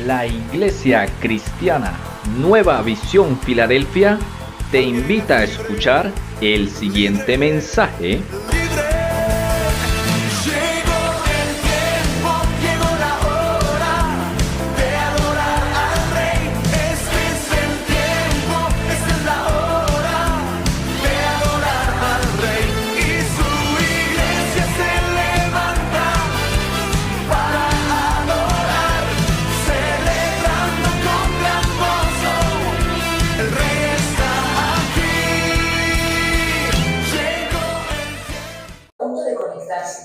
La Iglesia Cristiana Nueva Visión Filadelfia te invita a escuchar el siguiente mensaje.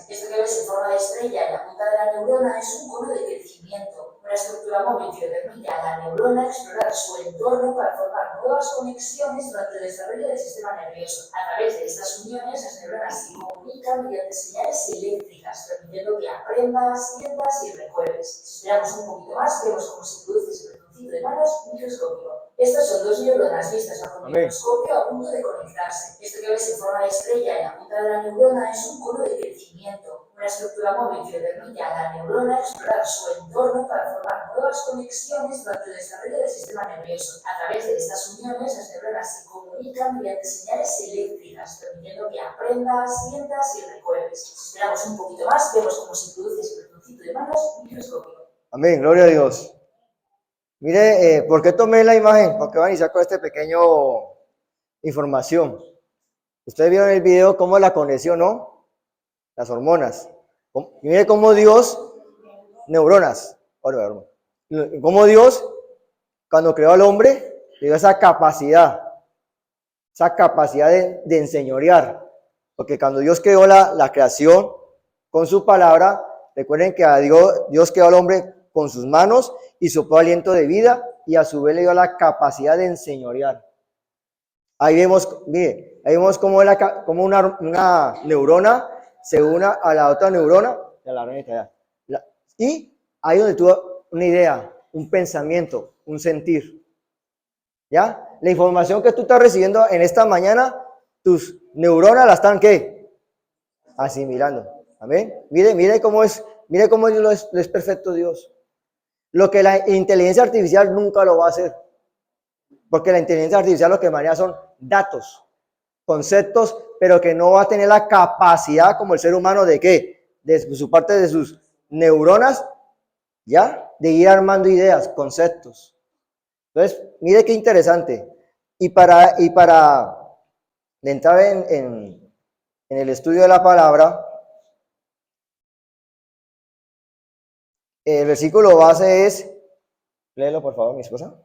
Esto que ves en forma de estrella en la punta de la neurona es un cono de crecimiento, una estructura móvil que permite a la neurona explorar su entorno para formar nuevas conexiones durante el desarrollo del sistema nervioso. A través de estas uniones, las neuronas se comunican mediante señales eléctricas, permitiendo que aprendas, sientas y recuerdes. Si esperamos un poquito más, vemos cómo se produce ese ratoncito de manos microscópico. Estas son dos neuronas vistas bajo el microscopio a punto de conectarse. Esto que ves en forma de estrella en la punta de la neurona es un cono de crecimiento, una estructura móvil que permite a la neurona explorar su entorno para formar nuevas conexiones durante el desarrollo del sistema nervioso. A través de estas uniones, las neuronas se comunican mediante señales eléctricas, permitiendo que aprendas, sientas y recuerdes. Si esperamos un poquito más, vemos cómo se produce ese ratoncito de manos microscópico. Amén, gloria a Dios. Mire, ¿por qué tomé la imagen? Porque van a iniciar con este pequeño información. Ustedes vieron el video cómo la conexión, ¿no? Las hormonas. Y mire cómo Dios, neuronas, cómo Dios, cuando creó al hombre, le dio esa capacidad de enseñorear. Porque cuando Dios creó la creación con su palabra, recuerden que a Dios creó al hombre con sus manos y sopló aliento de vida y a su vez le dio la capacidad de enseñorear. Ahí vemos cómo una neurona se une a la otra neurona y ahí donde tuvo una idea, un pensamiento, un sentir. ¿Ya? La información que tú estás recibiendo en esta mañana, tus neuronas la están ¿qué? Asimilando. Amén. Mire cómo es perfecto Dios. Lo que la inteligencia artificial nunca lo va a hacer. Porque la inteligencia artificial lo que maneja son datos, conceptos, pero que no va a tener la capacidad como el ser humano de ¿qué? De su parte de sus neuronas, ¿ya? De ir armando ideas, conceptos. Entonces, mire qué interesante. Y para entrar en el estudio de la palabra, el versículo base es, léelo por favor, mi esposa.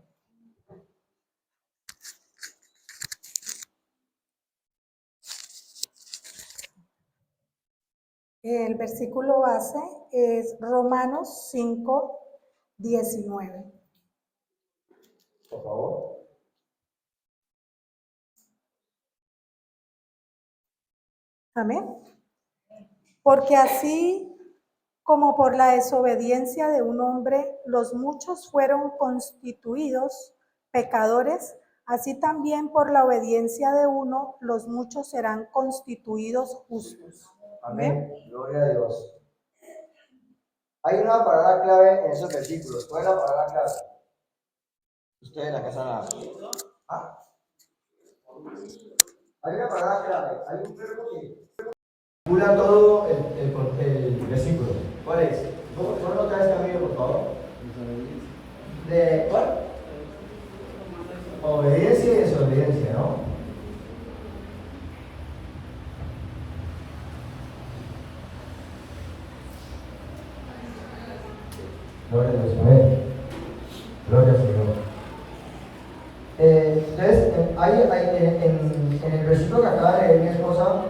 El versículo base es Romanos 5:19. Por favor. Amén. Porque así como por la desobediencia de un hombre los muchos fueron constituidos pecadores, así también por la obediencia de uno los muchos serán constituidos justos. Amén. Gloria a Dios. Hay una palabra clave en esos versículos. ¿Cuál es la palabra clave? Ustedes en la casa ¿Ah? Hay una palabra clave. Hay un verbo que calcula todo el versículo. ¿Cuál es? ¿Cómo nota este amigo, por favor? ¿De cuál? Obediencia y desobediencia, ¿no? Gloria a Dios, amén. Gloria al Señor. Entonces, en el versículo que acaba de leer mi esposa,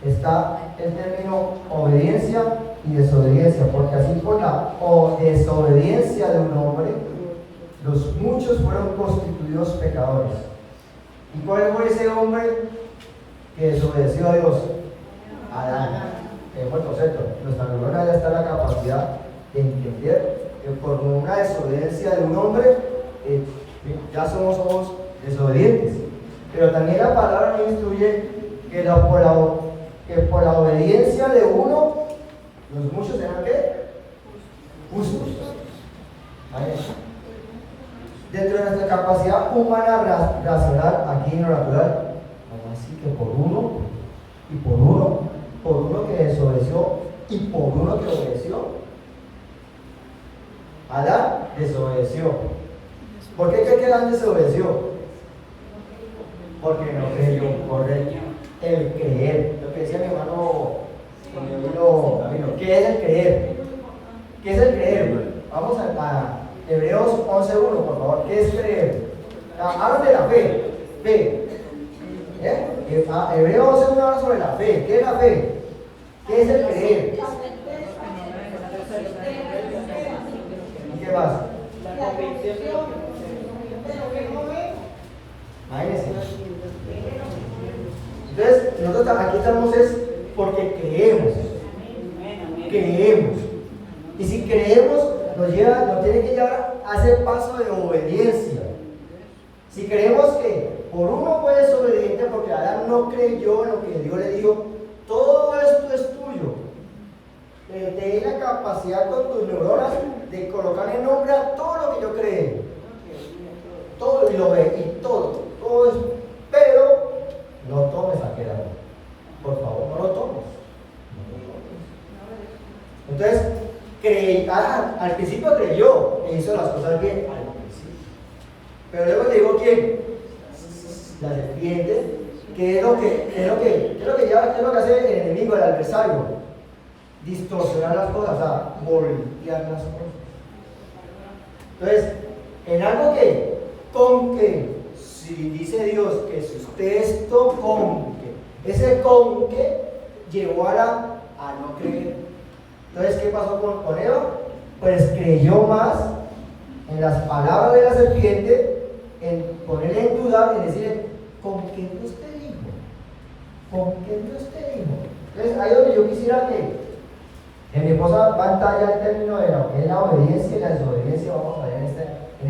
está el término obediencia y desobediencia, porque así por la desobediencia de un hombre, los muchos fueron constituidos pecadores. ¿Y cuál fue ese hombre que desobedeció a Dios? Adán. En buen concepto, nuestra neurona ya está la capacidad de entender que por una desobediencia de un hombre, ya somos desobedientes. Pero también la palabra nos instruye que por la obediencia de uno, los muchos serán ¿qué? Justos. Ahí. Dentro de nuestra capacidad humana racional, aquí en lo natural, así que por uno, y por uno que desobedeció, y por uno que obedeció, Adán desobedeció. ¿Por qué cree que Adán desobedeció? Porque no creyó, correcto. El creer, lo que decía mi hermano Camilo, ¿qué es el creer? ¿Qué es el creer? Vamos a Hebreos 11:1, por favor. ¿Qué es creer? Hablan de la fe. Fe. Hebreos 11:1 habla sobre la fe. ¿Qué es la fe? ¿Qué es el creer? ¿Y qué más? Imagínense. Entonces, nosotros aquí estamos es porque creemos. Creemos. Y si creemos, nos tiene que llevar a ese paso de obediencia. Si creemos que por uno fue desobediente porque Adán no creyó en lo que Dios le dijo, todo esto es tuyo. Ten la capacidad con tus neuronas de colocar en nombre a todo lo que yo creé. Todo y lo ve, y todo es, pero no tomes aquel amor. Por favor, no lo tomes. Entonces, al principio creyó e hizo las cosas bien, al principio. Pero luego llegó ¿quién? La serpiente, que es lo que hace el enemigo, el adversario. Distorsionar las cosas, o sea, voltear las cosas. Entonces, en algo con que, si dice Dios que si usted esto con que, ese con que llevó a no creer. Entonces, ¿qué pasó con Eva? Pues creyó más en las palabras de la serpiente, en ponerle en duda, en decirle, ¿con qué Dios te dijo? ¿Con qué Dios te dijo? Entonces, ahí es donde yo quisiera que mi esposa va a entrar el término de la obediencia y la desobediencia. Vamos a ver en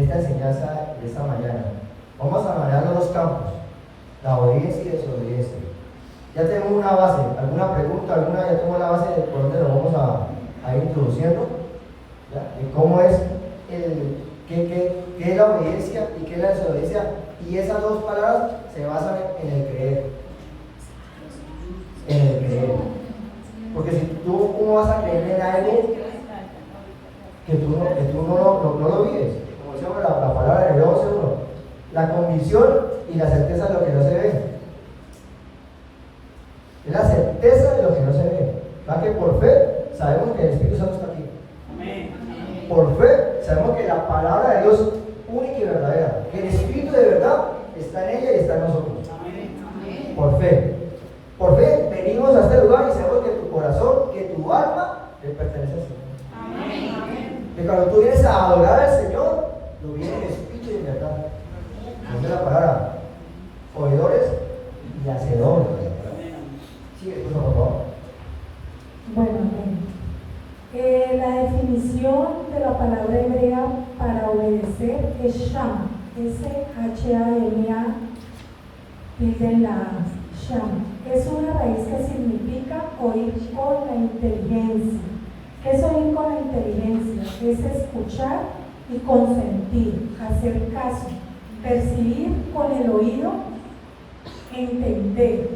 esta enseñanza de esta mañana. Vamos a manejar los dos campos, la obediencia y la desobediencia. Ya tenemos una base, alguna pregunta, ya tenemos la base de por dónde lo vamos a ir introduciendo, ¿ya? De cómo es qué es la obediencia y qué es la desobediencia, y esas dos palabras se basan en el creer. En el creer. Porque si tú, ¿cómo vas a creer en algo que tú no lo vives? Como decíamos la palabra de Hebreos 11:1, la convicción y la certeza de lo que no se ve. Es la certeza de lo que no se ve. ¿Va? Que por fe sabemos que el Espíritu Santo está aquí. Por fe sabemos que la palabra de Dios es única y verdadera. Que el Espíritu de verdad está en ella y está en nosotros. Por fe. Por fe venimos a este lugar y sabemos que tu corazón, que tu alma le pertenece al Señor. Que cuando tú vienes a adorar al Señor, lo viene en espíritu y en verdad. Es la palabra. Oidores y hacedores. Sí, por favor. Bueno, la definición de la palabra hebrea para obedecer es shama. S-H-A-M-A, tilde en la shama. Es una raíz que significa oír con la inteligencia. ¿Qué es oír con la inteligencia? Es escuchar y consentir, hacer caso, percibir con el oído, entender.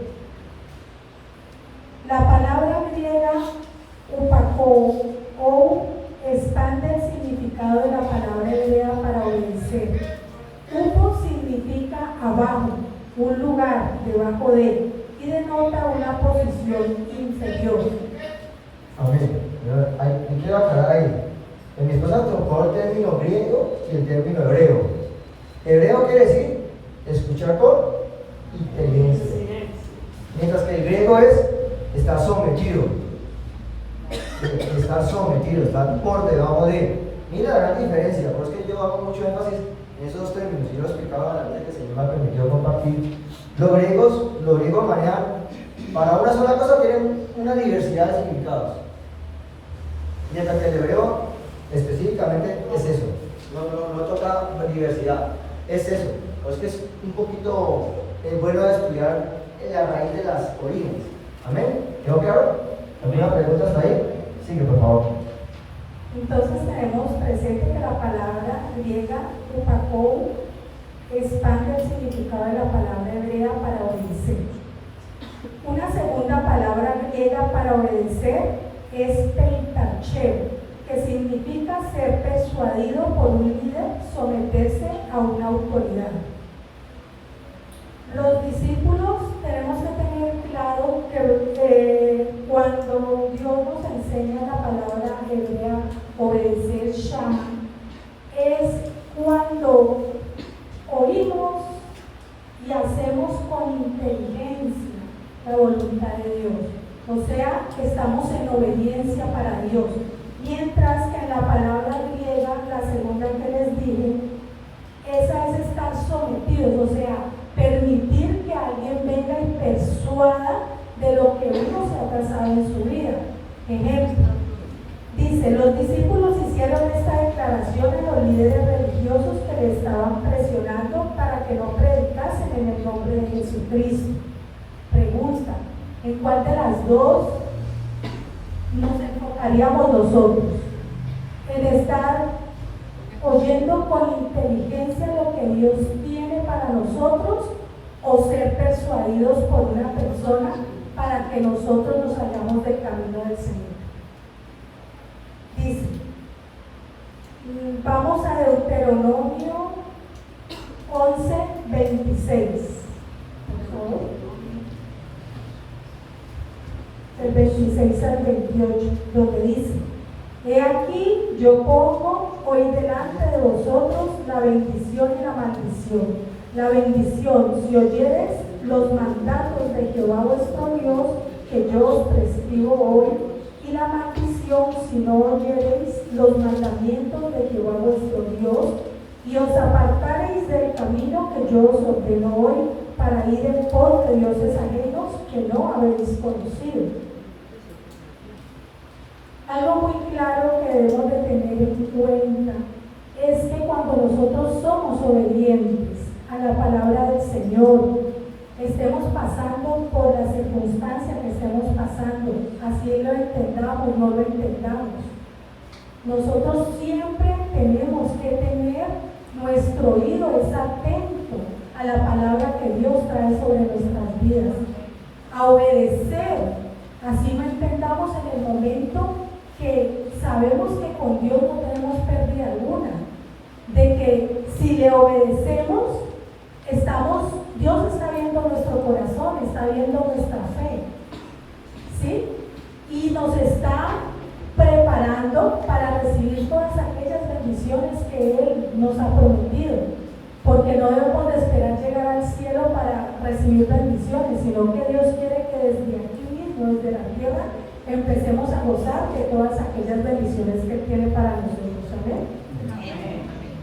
La palabra griega upakou expande el significado de la palabra hebrea para obedecer. Upo significa abajo, un lugar debajo de, y denota una posición inferior. Amén. Yo quiero aclarar ahí. En mi esposa tocó el término griego y el término hebreo. Hebreo quiere decir escuchar con inteligencia. Mientras que el griego es estar sometido. Estar sometido, estar por debajo de. Mira la gran diferencia, por eso es que yo hago mucho énfasis en esos dos términos. Yo lo explicaba a la vida que el Señor me permitió compartir. Los griegos manejan, para una sola cosa tienen una diversidad de significados. Mientras que el hebreo específicamente es eso. No toca diversidad, es eso. Por eso es que es un poquito bueno estudiar la raíz de las orígenes. Amén. ¿Quedó claro? ¿Alguna pregunta hasta ahí? Sigue, por favor. Entonces tenemos presente que la palabra griega upakou expande el significado de la palabra hebrea para obedecer. Una segunda palabra griega para obedecer es peitacheo, que significa ser persuadido por un líder, someterse a una autoridad. Los discípulos tenemos que tener claro que cuando Dios nos enseña la palabra hebrea, obedecer, shama, es cuando oímos y hacemos con inteligencia la voluntad de Dios. O sea, que estamos en obediencia para Dios. Mientras que en la palabra griega, la segunda que les dije, esa es estar sometidos, o sea, permitir que alguien venga y persuada de lo que uno se ha trazado en su vida. Ejemplo, dice, los discípulos hicieron esta declaración a los líderes religiosos que le estaban presionando para que no predicasen en el nombre de Jesucristo. Pregunta, ¿en cuál de las dos nos enfocaríamos nosotros? En estar oyendo con inteligencia lo que Dios tiene para nosotros, o ser persuadidos por una persona para que nosotros nos hallamos del camino del Señor. Dice, vamos a Deuteronomio 11:26, por favor. El 26 al 28, donde dice: he aquí, yo pongo hoy delante de vosotros la bendición y la maldición. La bendición, si oyeres los mandatos de Jehová vuestro Dios, que yo os prescribo hoy, y la maldición, si no oyereis los mandamientos de Jehová vuestro Dios, y os apartareis del camino que yo os ordeno hoy, para ir en pos de dioses ajenos que no habéis conocido. Algo muy claro que debemos de tener en cuenta es que cuando nosotros somos obedientes a la palabra del Señor, estemos pasando por la circunstancia que estemos pasando, así lo entendamos, no lo entendamos, nosotros siempre tenemos que tener nuestro oído atento a la palabra que Dios trae sobre nuestras vidas, a obedecer, así no entendamos en el momento que sabemos que con Dios no tenemos pérdida alguna, de que si le obedecemos, Dios está viendo nuestro corazón, está viendo nuestra fe, ¿sí? Y nos está preparando para recibir todas aquellas bendiciones que Él nos ha prometido, porque no debemos de esperar llegar al cielo para recibir bendiciones, sino que Dios quiere que desde aquí mismo, desde la tierra, empecemos a gozar de todas aquellas bendiciones que Él tiene para nosotros. ¿Amén?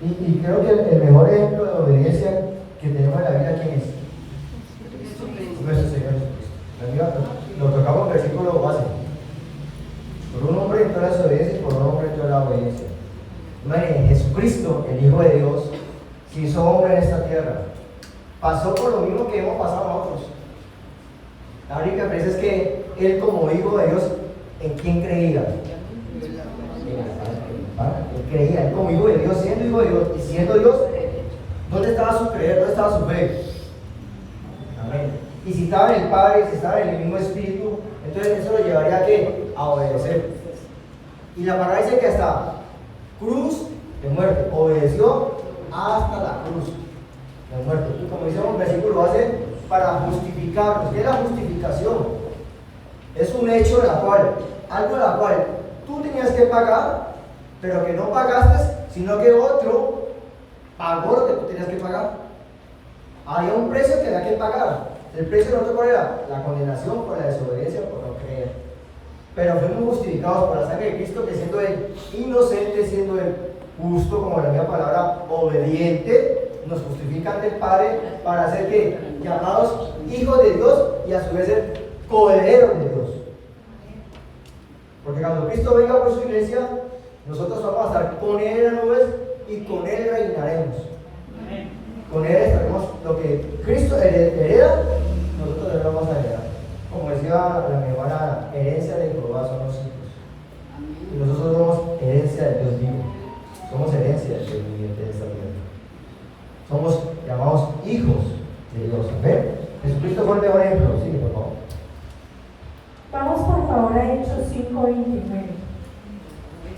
Y creo que el mejor ejemplo de obediencia que tenemos en la vida, ¿quién es? Nuestro Señor Jesucristo. Lo tocamos en versículo base. Por un hombre entró la desobediencia y por un hombre entró la obediencia. Imagínense, Jesucristo, el Hijo de Dios, se hizo hombre en esta tierra. Pasó por lo mismo que hemos pasado nosotros. La única diferencia es que Él, como Hijo de Dios, ¿en quién creía? Él creía, Él como Hijo de Dios, siendo Hijo de Dios y siendo Dios, ¿dónde estaba su creer? ¿Dónde estaba su fe? Amén. Y si estaba en el Padre, si estaba en el mismo Espíritu, entonces eso lo llevaría ¿a qué? A obedecer. Y la palabra dice que hasta cruz de muerte, obedeció hasta la cruz de muerte. Y como dice un versículo base, para justificarnos. ¿Qué es la justificación? Es un hecho de la cual, algo de la cual tú tenías que pagar, pero que no pagaste, sino que otro pagó lo que tú tenías que pagar. Había un precio que había que pagar. El precio no cuál era la condenación por la desobediencia, por no creer. Pero fuimos justificados por la sangre de Cristo, que siendo Él inocente, siendo Él justo, como la misma palabra, obediente, nos justifica ante el Padre para ser que llamados hijos de Dios y a su vez ser coherederos de Dios. Porque cuando Cristo venga por su iglesia, nosotros vamos a estar con Él en las nubes y con Él reinaremos. Con Él estaremos, lo que Cristo hereda, nosotros lo vamos a heredar. Como decía la hermana, herencia de Jehová son los hijos. Y nosotros somos herencia de Dios vivo. Somos herencia. esencia del ser viviente de esta tierra. Somos llamados hijos de Dios. Amén. Jesucristo fue el mejor ejemplo. Sí, por favor. Vamos por favor a Hechos 5:29,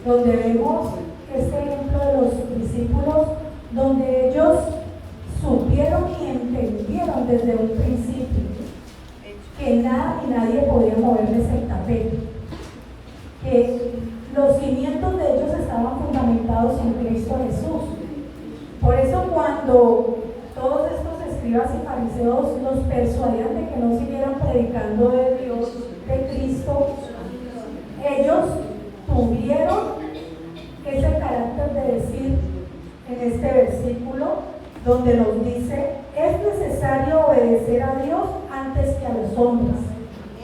donde vemos este ejemplo de los discípulos, donde ellos supieron y entendieron desde un principio que nada y nadie podía moverles el tapete, que los cimientos de ellos estaban fundamentados en Cristo Jesús. Por eso cuando todos estos escribas y fariseos los persuadían de que no siguieran predicando de Dios, de Cristo, ellos tuvieron ese carácter de decir en este versículo, donde nos dice, es necesario obedecer a Dios antes que a los hombres.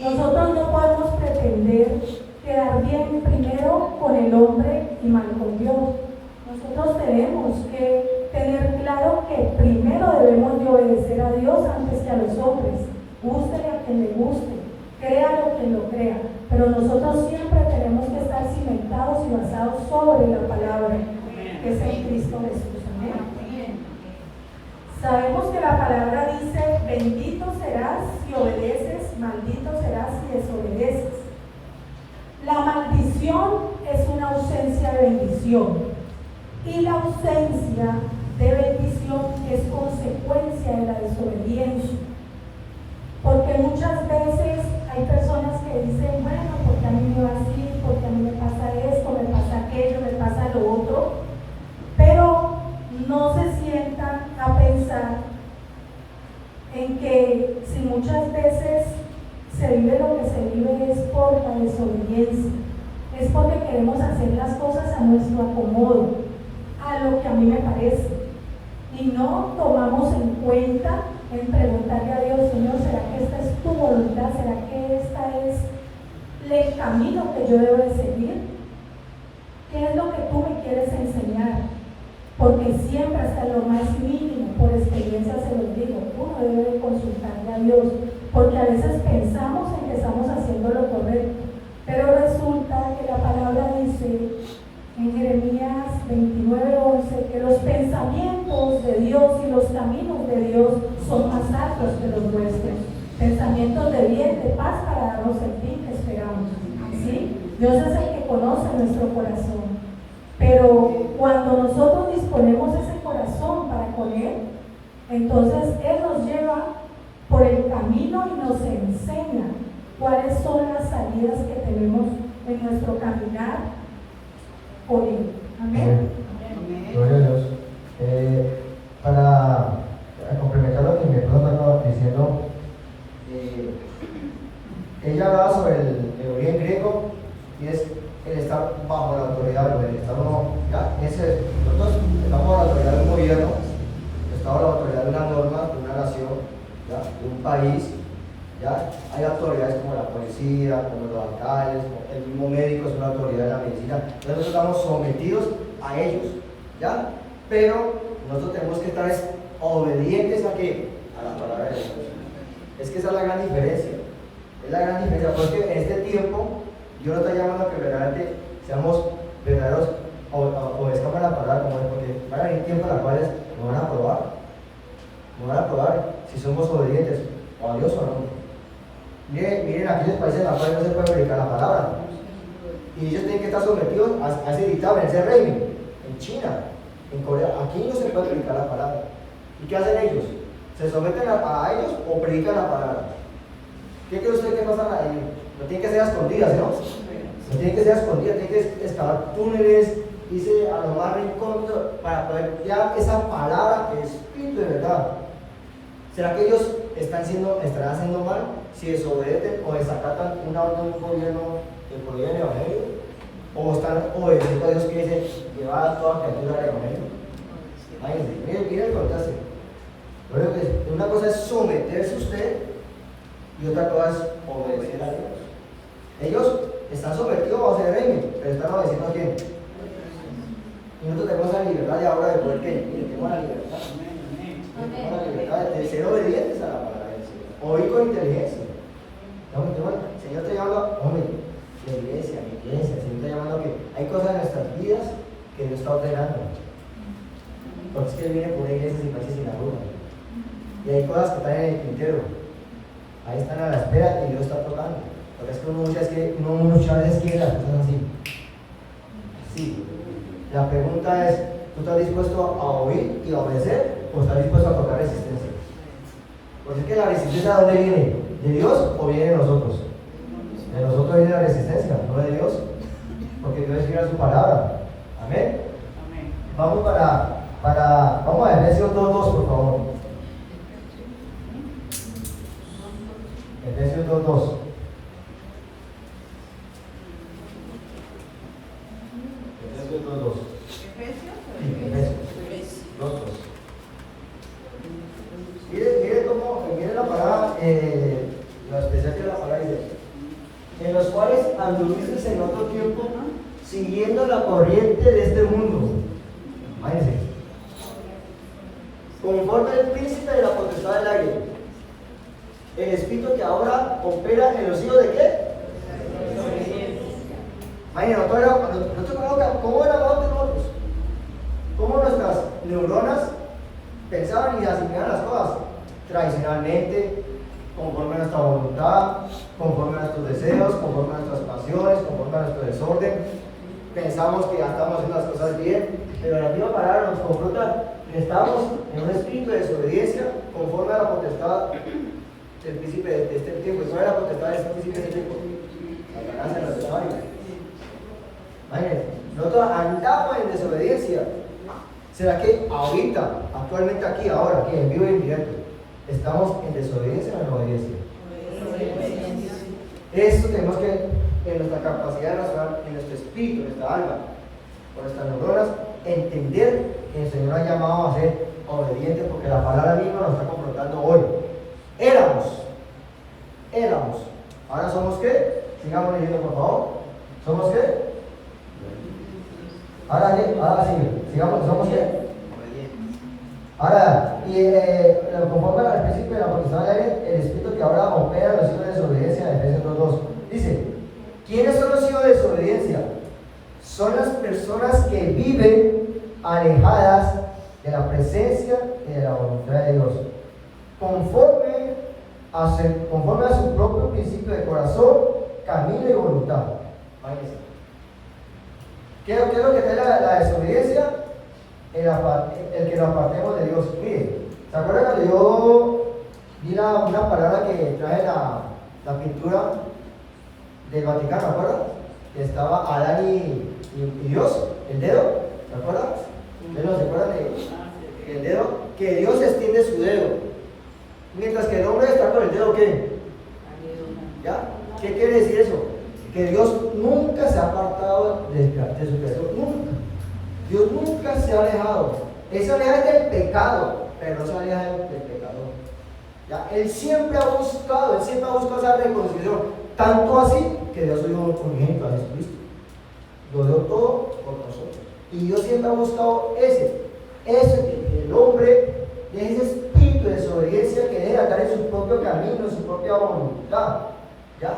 Nosotros no podemos pretender quedar bien primero con el hombre y mal con Dios. Nosotros tenemos que tener claro que primero debemos de obedecer a Dios antes que a los hombres. Gústele a quien le guste, créalo quien lo crea, pero nosotros siempre tenemos que estar cimentados y basados sobre la palabra, que es en Cristo Jesús. Amén. Sabemos que la palabra dice, bendito serás si obedeces, maldito serás si desobedeces. La maldición es una ausencia de bendición y la ausencia de bendición es consecuencia de la desobediencia. Porque muchas veces hay personas que dicen, bueno, porque a mí me va así, porque a mí me pasa esto, me pasa aquello, me pasa lo otro, pero no se sientan a pensar en que si muchas veces se vive lo que se vive es por la desobediencia, es porque queremos hacer las cosas a nuestro acomodo, a lo que a mí me parece, y no tomamos en cuenta en preguntarle a Dios, Señor, ¿será que esta es tu voluntad? ¿Será que esta es el camino que yo debo de seguir? ¿Qué es lo que tú me quieres enseñar? Porque siempre, hasta lo más mínimo, por experiencia se los digo, uno debe de consultarle a Dios, porque a veces pensamos en que estamos haciendo lo correcto, pero resulta que la palabra dice en Jeremías 29:11 que los pensamientos de Dios y los caminos de Dios son más altos que los nuestros, pensamientos de bien, de paz, para darnos el fin que esperamos. ¿Sí? Dios es el que conoce nuestro corazón. Pero cuando nosotros disponemos ese corazón para con Él, entonces Él nos lleva por el camino y nos enseña cuáles son las salidas que tenemos en nuestro caminar con Él. Amén. Gloria a Dios. Para complementar lo que mi esposa estaba diciendo, ella hablaba sobre el origen griego y es el estar bajo la autoridad del Estado. Nosotros estamos bajo la autoridad de un gobierno, estamos bajo la autoridad de una norma, de una nación, ¿ya? De un país. ¿Ya? Hay autoridades como la policía, como los alcaldes, el mismo médico es una autoridad de la medicina. Entonces nosotros estamos sometidos a ellos, ¿ya? Pero nosotros tenemos que estar obedientes ¿a qué? A la palabra de Dios. Es que esa es la gran diferencia. Es la gran diferencia, porque en este tiempo Dios nos está llamando a que verdaderamente seamos verdaderos obedezcamos la palabra como es, porque van a venir tiempos en los cuales nos van a probar. Nos van a probar si somos obedientes o a Dios o no. Miren aquellos países en los cuales no se puede predicar la palabra. Y ellos tienen que estar sometidos a ese dictamen, a ese régimen. En China, en Corea, aquí no se puede predicar la palabra. ¿Y qué hacen ellos? ¿Se someten a ellos o predican la palabra? ¿Qué cree usted que pasa ahí? No tienen que ser escondidas, ¿no? No tienen que ser escondidas, tienen que excavar túneles, irse a lo más recóndito para poder ya esa palabra que es espíritu de verdad. ¿Será que ellos estarán haciendo mal si desobedecen o desacatan una orden de un gobierno que prohíbe el evangelio? ¿O están obedeciendo a Dios que dice llevar a toda criatura al evangelio? Miren el contraste. Una cosa es someterse usted y otra cosa es obedecer a Dios. Ellos están sometidos bajo ese régimen, pero están obedeciendo a quién. Y nosotros tenemos la libertad de ahora de poder que tenemos la libertad. Tenemos la libertad de ser obedientes a la palabra del Señor. Oír con inteligencia. El Señor te llama, hombre, la iglesia, el Señor te llama a que hay cosas en nuestras vidas que Dios está ordenando. porque es que viene por una iglesia sin mancha y sin arruga. Y hay cosas que están en el tintero. Ahí están a la espera y Dios está tocando. Porque es que uno muchas veces quiere las cosas así. Sí. La pregunta es, ¿tú estás dispuesto a oír y a obedecer o estás dispuesto a tocar resistencia? Porque es que la resistencia, ¿de dónde viene? ¿De Dios o viene de nosotros? De nosotros viene la resistencia, no de Dios. Porque Dios escribe su palabra. Amén. Vamos vamos a Efesios 2:2, por favor. Efesios 2:2. Efesios 2:2. Sí, Efesios 2:2. Mire la palabra, la especial que la palabra dice, en los cuales anduvisteis en otro tiempo, siguiendo la corriente de este mundo. Imagínense. Conforme al príncipe de la potestad del aire, el espíritu que ahora opera en los hijos de qué? Imagínense, ¿cómo éramos nosotros? ¿Cómo nuestras neuronas pensaban y asimilaban las cosas? Tradicionalmente, conforme a nuestra voluntad, conforme a nuestros deseos, conforme a nuestras pasiones, conforme a nuestro desorden. Pensamos que ya estamos haciendo las cosas bien, pero la misma palabra nos confronta. Estamos en un espíritu de desobediencia conforme a la potestad del príncipe de este tiempo. ¿Cuál es la potestad de este príncipe de este tiempo? La ganancia de los desmayos. Imagínense, nosotros andamos en desobediencia. ¿Será que ahorita, actualmente aquí, ahora, aquí, en vivo y en directo, estamos en desobediencia o en obediencia? Esto tenemos que, en nuestra capacidad nacional, en nuestro espíritu, en nuestra alma, con nuestras neuronas, entender que el Señor ha llamado a ser obediente, porque la palabra misma nos está confrontando hoy. Éramos, ahora somos ¿qué? Sigamos leyendo, por favor. ¿Somos qué? Ahora sí, sigamos, ¿somos qué? Ahora, conforme al principio de la potestad del aire, el espíritu que ahora opera en los hijos de desobediencia, en Efesios 2:2, dice: ¿quiénes son los hijos de desobediencia? Son las personas que viven alejadas de la presencia y de la voluntad de Dios, conforme a su propio principio de corazón, camino y voluntad. ¿Qué es lo que trae la desobediencia? El que nos apartemos de Dios. Mire, ¿se acuerdan cuando yo vi una palabra que trae la pintura del Vaticano? ¿Se acuerdan? Que estaba Adán y Dios, el dedo, ¿se acuerdan? ¿Ustedes no se acuerdan del dedo? Que Dios extiende su dedo, mientras que el hombre está con el dedo, ¿qué? ¿Ya? ¿Qué quiere decir eso? Que Dios nunca se ha apartado de su creación, nunca. Dios nunca se ha alejado. Él se aleja del pecado, pero no se aleja del pecador. ¿Ya? Él siempre ha buscado esa reconciliación, tanto así que Dios dio un unigénito a Jesucristo. Lo dio todo por nosotros. Y Dios siempre ha buscado que el hombre deje ese espíritu de desobediencia, que deje de andar en su propio camino, en su propia voluntad. ¿Ya?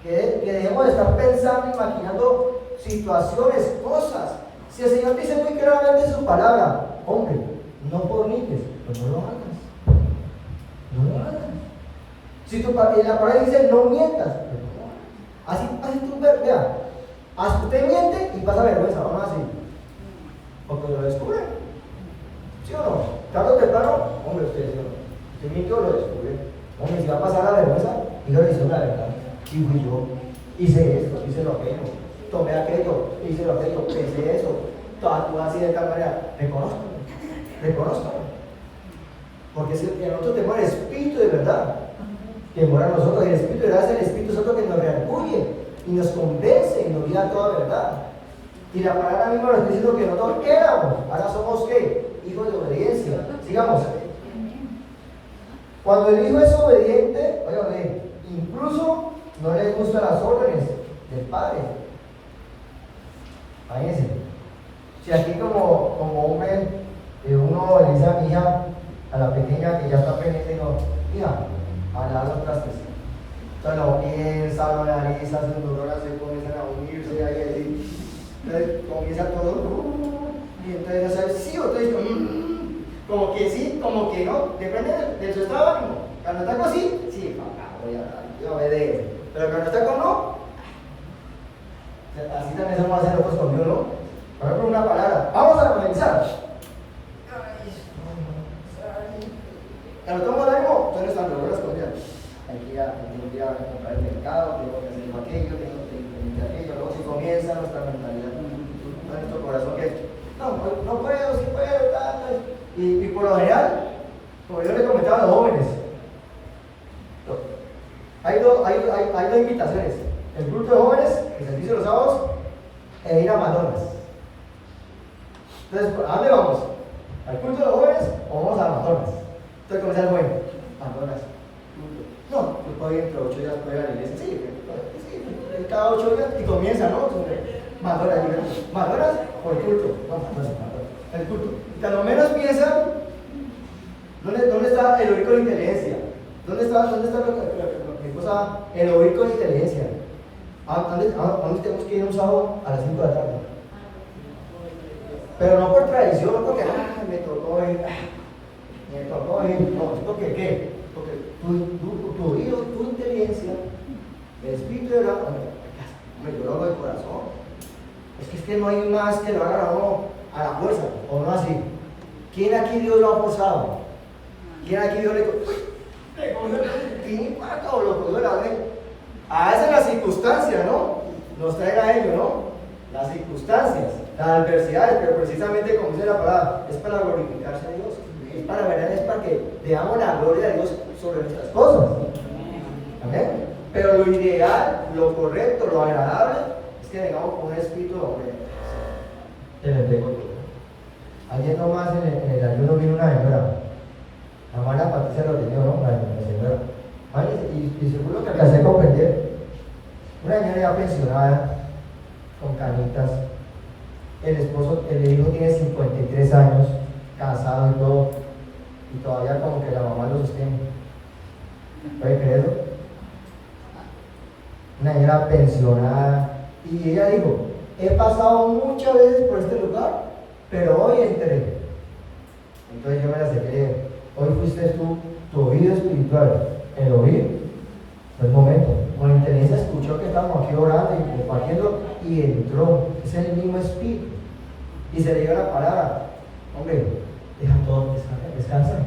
Que dejemos de estar pensando, imaginando situaciones, cosas. Si el Señor dice muy claramente en su palabra: hombre, no forniques, pues no lo hagas. No lo hagas. Si la palabra dice no mientas, pues no lo hagas. Así tú, vea, usted miente y pasa vergüenza, vamos así. Porque lo descubre. ¿Sí o no? Tarde o temprano, hombre, usted mintió, lo descubre. Hombre, si va a pasar la vergüenza, y lo dice la verdad. Y fui yo, hice esto, hice lo aquello, tomé aquello, hice lo aquello, pensé eso, actúa así de tal manera. Reconózcalo. Porque si nosotros tenemos el espíritu de verdad que mora en nosotros, y el espíritu de verdad es el Espíritu Santo que nos reargulle y nos convence y nos guía a toda verdad. Y la palabra misma nos está diciendo que nosotros éramos, ahora somos ¿qué? Hijos de obediencia. Sigamos. Cuando el hijo es obediente, oigan, incluso no le gustan las órdenes del padre. Imagínense. Si aquí como hombre, uno le dice a mi hija, a la pequeña que ya está pendiente, no, hija, a lavar los trastes. Entonces lo piensa, lo analiza, sus neuronas se comienzan a unirse, ahí, entonces comienza todo, y entonces no sabe sí o entonces como que sí, como que no, depende de su estado de ánimo. Cuando está con sí, sí, papá, voy a yo obedezco. Pero cuando está con no, así también se vamos a hacer nosotros con Dios, ¿no? Por ejemplo, una palabra, vamos a comenzar. Cuando tomo el ánimo, ¿dónde están los buenos comidas? Tengo que ir a comprar el mercado, tengo que hacer aquello, tengo que hacer aquello. Luego si comienza nuestra mentalidad, nuestro corazón que no puedo, sí puedo, tal. Y por lo general, como yo le comentaba a los jóvenes, hay dos invitaciones. El grupo de jóvenes, el servicio de los sábados, e ir a McDonald's. Entonces, ¿a dónde vamos? ¿Al culto de los jóvenes o vamos a McDonald's? Entonces comienza el joven, McDonald's. No, yo puedo ir entre 8 días, puedo ir a la iglesia. Sí, cada 8 días y comienza, ¿no? McDonald's o el culto. No, McDonald's. El culto. Cuando menos piensan, ¿dónde está el oír con inteligencia? ¿Dónde está mi cosa, el oír con inteligencia? ¿A dónde tenemos que ir un sábado a las 5 de la tarde? Pero no por tradición, no porque me tocó ir, no, es porque ¿qué? Porque tu oído, tu inteligencia, el espíritu de la me lloró el corazón. Es que no hay más que lo hagan a uno a la fuerza, o no así. ¿Quién aquí Dios lo ha forzado? ¿Quién aquí Dios le cogió el impacto o lo cogió de la ley? A veces las circunstancias, ¿no? Nos traen a ello, ¿no? Las circunstancias, las adversidades, pero precisamente como dice la palabra, es para glorificarse a Dios, es para que veamos la gloria de Dios sobre nuestras cosas. Amén. Pero lo ideal, lo correcto, lo agradable es que vengamos con un espíritu de obediencia. En el decoto. Ayer nomás en el ayuno vino una señora, la hermana Patricia lo tenía, ¿no? La señora. Y seguro que alcancé a comprender, una señora ya pensionada, con canitas, el hijo tiene 53 años, casado y todo, y todavía como que la mamá lo sostiene. ¿Puede creerlo? Una señora pensionada, y ella dijo, he pasado muchas veces por este lugar, pero hoy entré. Entonces yo me la sé creer. Hoy fuiste tú, tu oído espiritual, el oír, fue el momento. Con inteligencia escuchó que estábamos aquí orando y compartiendo y entró. Es el mismo espíritu. Y se le dio la palabra. Hombre, deja todo, descansa.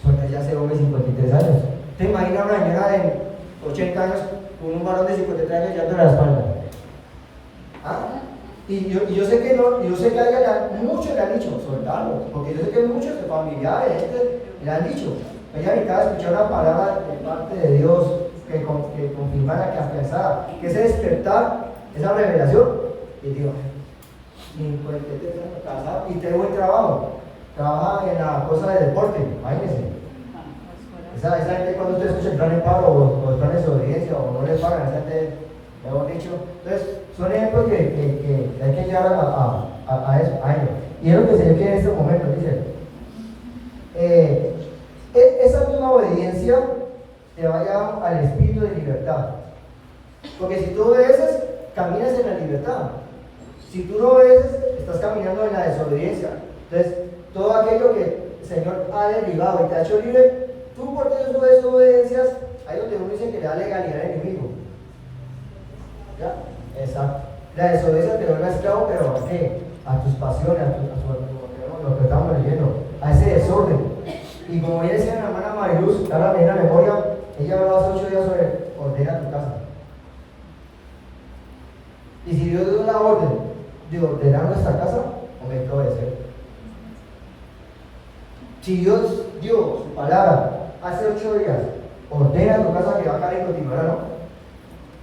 Suelta ya ese hombre de 53 años. ¿Te imaginas una señora de 80 años con un varón de 53 años yendo a la espalda? ¿Ah? Y yo sé que no, yo sé que muchos le han dicho, soltarlo, porque yo sé que muchos de familiares le han dicho. Ella necesitaba escuchar una palabra de parte de Dios que confirmara, que afianzara, que ese despertar, esa revelación. Y digo, 53 años casado y tengo buen trabajo, trabaja en la cosa de deporte, imagínense. Esa gente cuando usted escucha el plan en paro o el plan de desobediencia o no le pagan, esa gente, mejor dicho. Entonces, son ejemplos que hay que llegar a ello. Y es lo que el Señor quiere en este momento, dice. Esa misma obediencia te va a llevar al espíritu de libertad. Porque si tú obedeces, caminas en la libertad. Si tú no obedeces, estás caminando en la desobediencia. Entonces, todo aquello que el Señor ha derribado y te ha hecho libre, tú por tus desobediencias, ahí donde uno dice que le da legalidad al enemigo. ¿Ya? Exacto. La desobediencia te vuelve esclavo, pero ¿a qué? A tus pasiones, a lo que estamos leyendo, a ese desorden. Y como bien decía la hermana Mariluz, ahora me viene a memoria, ella hablaba hace 8 días sobre ordena tu casa. Y si Dios dio la orden de ordenar nuestra casa, hombre, hay que obedecer. Si Dios dio su palabra hace 8 días, ordena tu casa que va a caer y continuará, ¿no?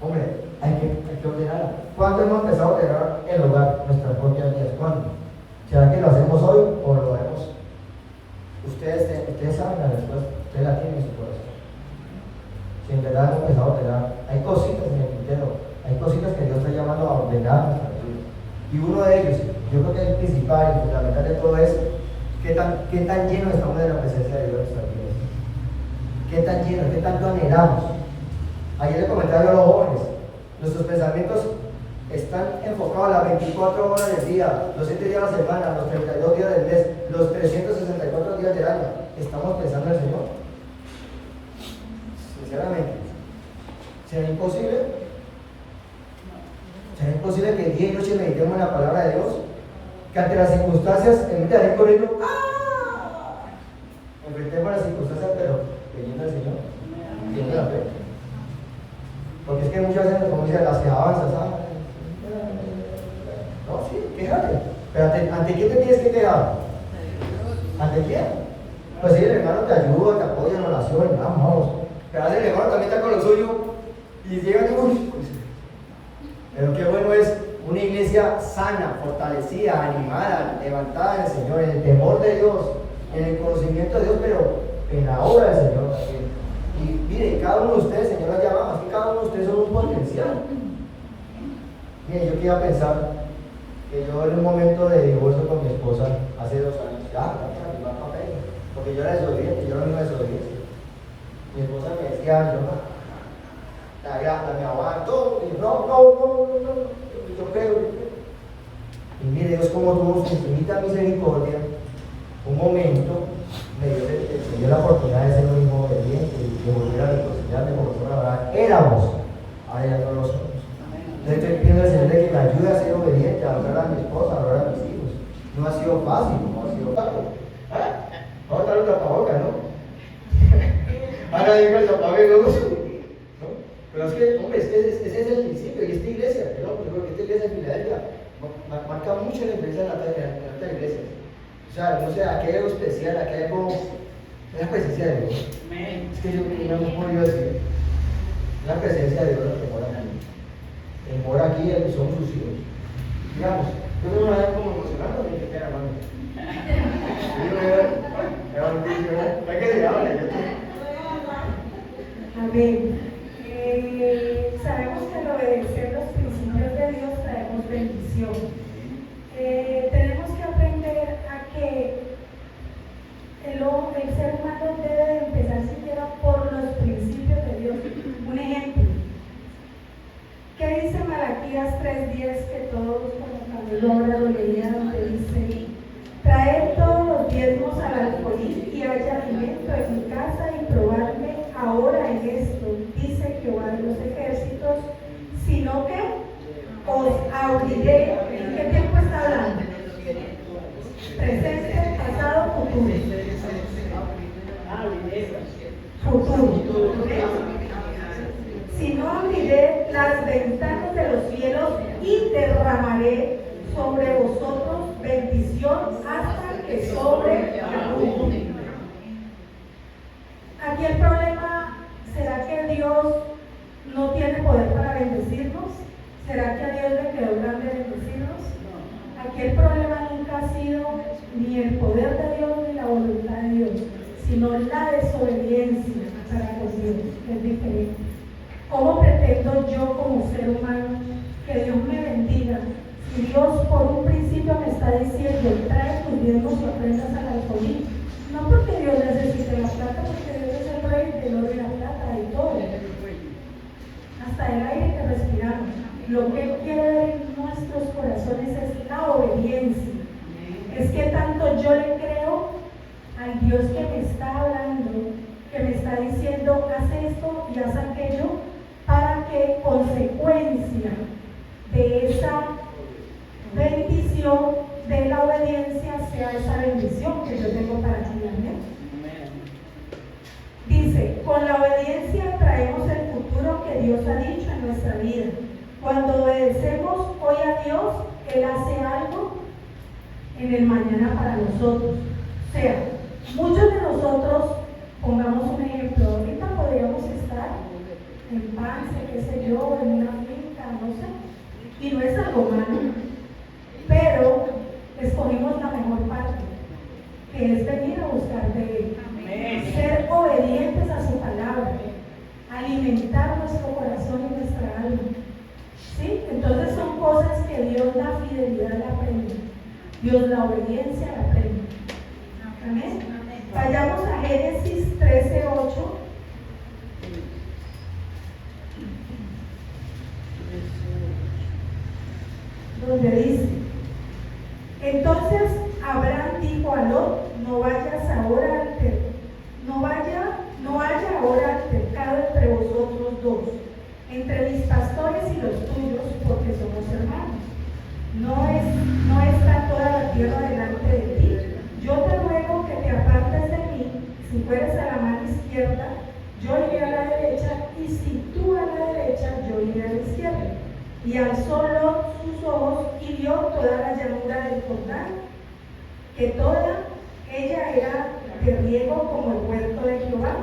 Hombre, hay que ordenarla. ¿Cuándo hemos empezado a ordenar el hogar, nuestras propias vidas? ¿Cuándo? ¿Será que lo hacemos hoy o lo haremos? Ustedes saben la respuesta, ustedes la tienen en su corazón. Si en verdad hemos empezado a ordenar, hay cositas en el tintero, hay cositas que Dios está llamando a ordenar nuestras vidas. Y uno de ellos, yo creo que el principal y fundamental de todo es qué tan llenos estamos de la presencia de Dios en nuestras vidas. Qué tan llenos, qué tanto anhelamos. Ayer le comentaba yo a los jóvenes, nuestros pensamientos están enfocados las 24 horas del día, los 7 días de la semana, los 32 días del mes, los 364 días del estamos pensando en el Señor? Sinceramente, ¿será imposible? ¿Será imposible que día y noche meditemos en la palabra de Dios? Que ante las circunstancias, en vez de ir corriendo, enfrentemos las circunstancias, pero creyendo al Señor, creyendo la fe. Porque es que muchas veces, como dicen, las que avanzan, ¿sabes? No, sí, quéjate. Pero ¿ante quién te tienes que quedar? ¿Ante quién? Pues sí, el hermano te ayuda, te apoya en oración, vamos. Pero el hermano también está con lo suyo y llega y uy. Pero qué bueno es una iglesia sana, fortalecida, animada, levantada en el Señor, en el temor de Dios, en el conocimiento de Dios, pero en la obra del Señor también. Y mire, cada uno de ustedes, Señor, las llama, así que cada uno de ustedes son un potencial. Mire, yo quería pensar que yo en un momento de divorcio con mi esposa, hace 2 años, porque yo era desobediente, yo era una desobediencia. Mi esposa me decía, me aguanto, y yo creo. Y mire, Dios como tuvo su infinita misericordia, un momento me dio la oportunidad de ser un hijo obediente y de volver a reconciliarme con nosotros. Ahora éramos, ahora ya no lo somos. Entonces estoy pidiendo al Señor de que me ayude a ser obediente, a honrar a mi esposa, a honrar a mis hijos. No ha sido fácil, no ha sido fácil. Vamos a estar un tapabocas, ¿no? Ahora digo el tapabocas, ¿no? Pero es que, hombre, ese es el principio, y esta iglesia, ¿no? Yo creo que esta iglesia de Filadelfia marca mucho la diferencia en la otra iglesia. O sea, no sé, aquí hay algo especial, aquí hay algo, es la presencia de Dios. Es que yo no hemos podido decir, la presencia de Dios la que mora aquí. El mora aquí somos sus hijos. Digamos, yo me voy a ver como emocionado, me queda hermano. Hay que decir, amén. Sabemos que al obedecer los principios de Dios traemos bendición. Tenemos que aprender a que el ser humano debe de empezar siquiera por los principios de Dios. Un ejemplo. ¿Qué dice Malaquías 3:10 que todos como lo leían, donde dice: traed todos los diezmos al alfolí y haya alimento en mi casa y probarme ahora en esto, dice Jehová de los ejércitos, sino que os abriré. ¿En qué tiempo está hablando? Presente, pasado, futuro. Futuro. Si no, abriré las ventanas de los cielos y derramaré sobre vosotros bendición hasta que sobreabunde. Aquí el problema, ¿será que Dios no tiene poder para bendecirnos? ¿Será que a Dios le quedó grande bendecirnos? Aquí el problema nunca ha sido ni el poder de Dios ni la voluntad de Dios, sino la desobediencia para con Dios, que es diferente. ¿Cómo pretendo yo como ser humano que Dios me bendiga si Dios por un principio me está diciendo trae tus diezmos y ofrendas al alfolí? No porque Dios necesite la plata, porque Dios es el rey del oro y la plata y todo, hasta el aire que respiramos. Lo que Él quiere ver en nuestros corazones es la obediencia. Es que tanto yo le creo al Dios que me está hablando, que me está diciendo haz esto y haz aquello, para que consecuencia de esa bendición de la obediencia sea esa bendición que yo tengo para ti. Dice, con la obediencia traemos el futuro que Dios ha dicho en nuestra vida. Cuando obedecemos hoy a Dios, Él hace algo en el mañana para nosotros. O sea, muchos de nosotros, pongamos un ejemplo, ahorita podríamos estar en Pance, qué sé yo, en una finca, no sé, y no es algo malo, pero escogimos la mejor parte, que es venir a buscar de Él, ser obedientes a su palabra, alimentar nuestro corazón y nuestra alma. ¿Sí? Entonces son cosas que Dios la fidelidad la aprende, Dios la obediencia la aprende. Amén. Vayamos a Génesis 13:8. Donde dice: entonces Abraham dijo a Lot: no haya ahora altercado entre vosotros dos, entre mis pastores y los tuyos, porque somos hermanos. No está toda la tierra delante de ti. Yo te ruego que te apartes de mí. Si fueres a la mano izquierda, yo iré a la derecha, y si tú a la derecha, yo iré a la izquierda. Y alzó Lot sus ojos y vio toda la llanura del Jordán, que toda ella era de riego como el huerto de Jehová,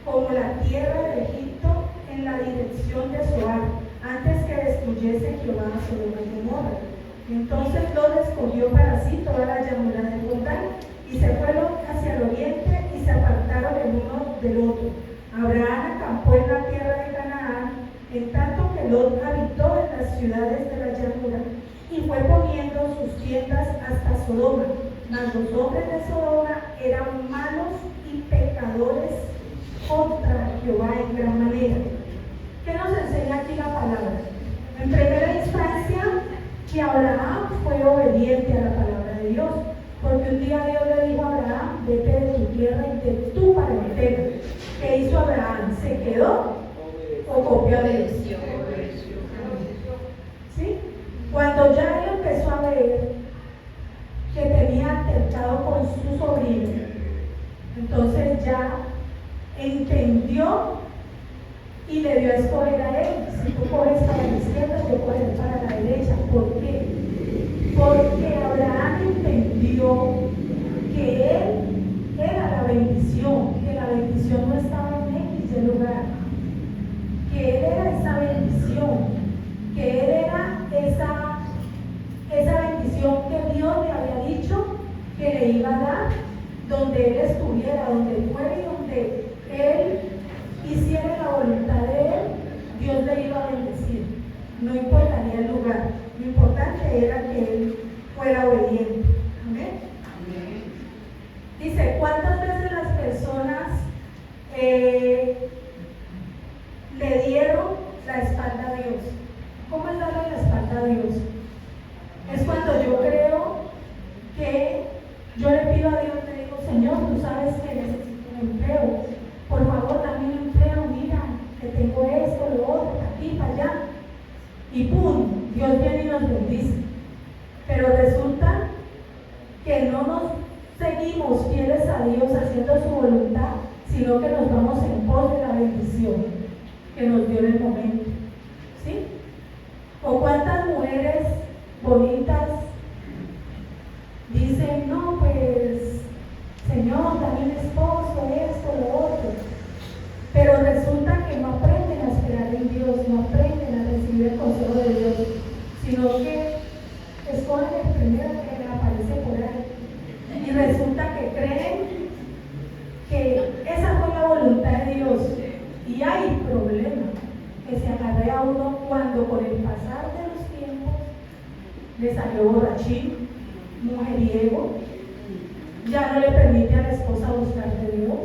como la tierra de Egipto en la dirección de Zoar, antes que destruyese Jehová a Sodoma y Gomorra. Entonces Lot escogió para sí toda la llanura del Jordán, y se fueron hacia el oriente y se apartaron el uno del otro. Abraham acampó en la tierra de Canaán, en tanto que Lot habitó en las ciudades de la llanura, y fue poniendo sus tiendas hasta Sodoma. Mas los hombres de Sodoma eran malos y pecadores contra Jehová en gran manera. ¿Qué nos enseña aquí la palabra? En primera instancia, que Abraham fue obediente a la palabra de Dios, porque un día Dios le dijo a Abraham: vete de tu tierra y de tu parentela. ¿Qué hizo Abraham? ¿Se quedó o copió a Dios? ¿Sí? Cuando ya él empezó a ver que tenía altercado con su sobrino, entonces ya entendió y le dio a escoger a él: si tú coges para la izquierda, yo cogeré para la derecha. ¿Por qué? Porque Abraham entendió que él era la bendición, que la bendición no estaba en X y lugar, que él era esa bendición, que él era esa bendición que Dios le había dicho que le iba a dar, donde él estuviera, donde él fuera y donde él hiciera la voluntad de él, Dios le iba a bendecir. No importaría el lugar, lo importante era que él fuera obediente. Amén. Dice, ¿cuántas veces las personas le dieron la espalda a Dios? ¿Cómo es darle la espalda a Dios? Es cuando yo creo que yo le pido a Dios, le digo: Señor, tú sabes que necesito un empleo, por favor dame un empleo, mira que tengo esto, lo otro, para aquí, para allá, y ¡pum!, Dios viene y nos bendice. Pero resulta que no nos seguimos fieles a Dios haciendo su voluntad, sino que nos vamos en pos de la bendición que nos dio en el momento. ¿Sí? ¿O cuántas mujeres bonitas dicen: no, pues, Señor, dame un esposo, esto, lo otro? Pero resulta que no aprenden a esperar en Dios, no aprenden a recibir el consejo de Dios, sino que escogen el primero que le aparece por ahí. Y resulta que creen que esa fue la voluntad de Dios. Y hay problema que se acarrea a uno cuando, con el pasar de los tiempos, le salió borrachín, mujeriego, ya no le permite a la esposa buscar de Dios,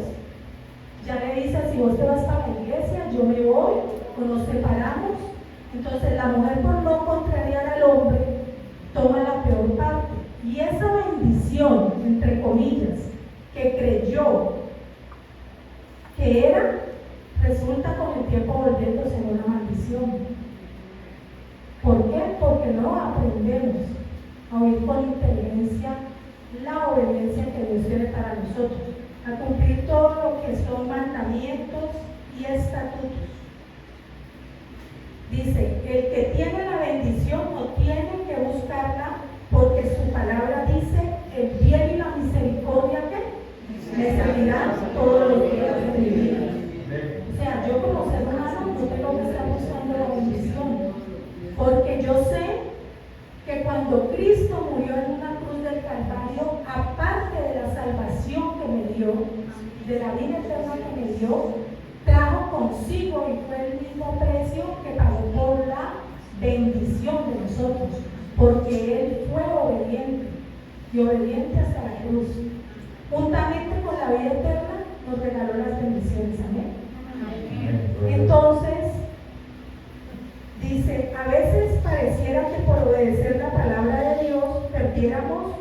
ya le dice: si vos te vas para la iglesia, yo me voy, o nos separamos. Entonces la mujer, por no contrariar al hombre, toma la peor parte, y esa bendición, entre comillas, que creyó que era, resulta con el tiempo volviéndose en una maldición. ¿Por qué? Porque no aprendemos a oír con inteligencia la obediencia que Dios quiere para nosotros, a cumplir todo lo que son mandamientos y estatutos. Dice: el que tiene la bendición no tiene que buscarla, porque su palabra dice: el bien y la misericordia que me seguirán todos los días de mi vida. O sea, yo como ser humano no tengo que estar buscando la bendición, porque yo sé que cuando Cristo murió en una cruz del Calvario, aparte de la salvación que me dio, de la vida eterna que me dio, trajo consigo, y fue el mismo precio que pagó por la bendición de nosotros, porque Él fue obediente, y obediente hasta la cruz. Juntamente con la vida eterna nos regaló las bendiciones. Amén. Entonces, dice: a veces pareciera que por obedecer la palabra de Dios perdiéramos,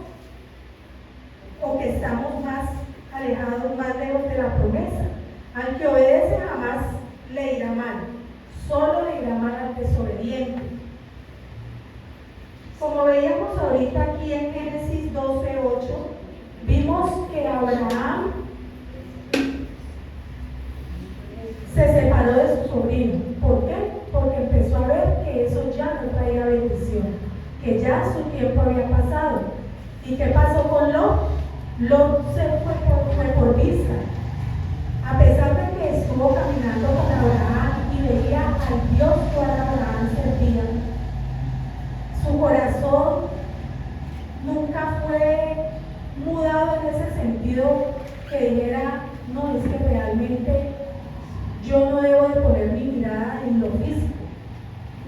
o que estamos alejado más lejos de la promesa. Al que obedece jamás le irá mal, solo le irá mal al desobediente. Como veíamos ahorita aquí en Génesis 12:8, vimos que Abraham se separó de su sobrino. ¿Por qué? Porque empezó a ver que eso ya no traía bendición, que ya su tiempo había pasado. ¿Y qué pasó con Lot? Lot se fue por vista. A pesar de que estuvo caminando con Abraham y veía al Dios que Abraham servía, su corazón nunca fue mudado en ese sentido que dijera, no, es que realmente yo no debo de poner mi mirada en lo físico,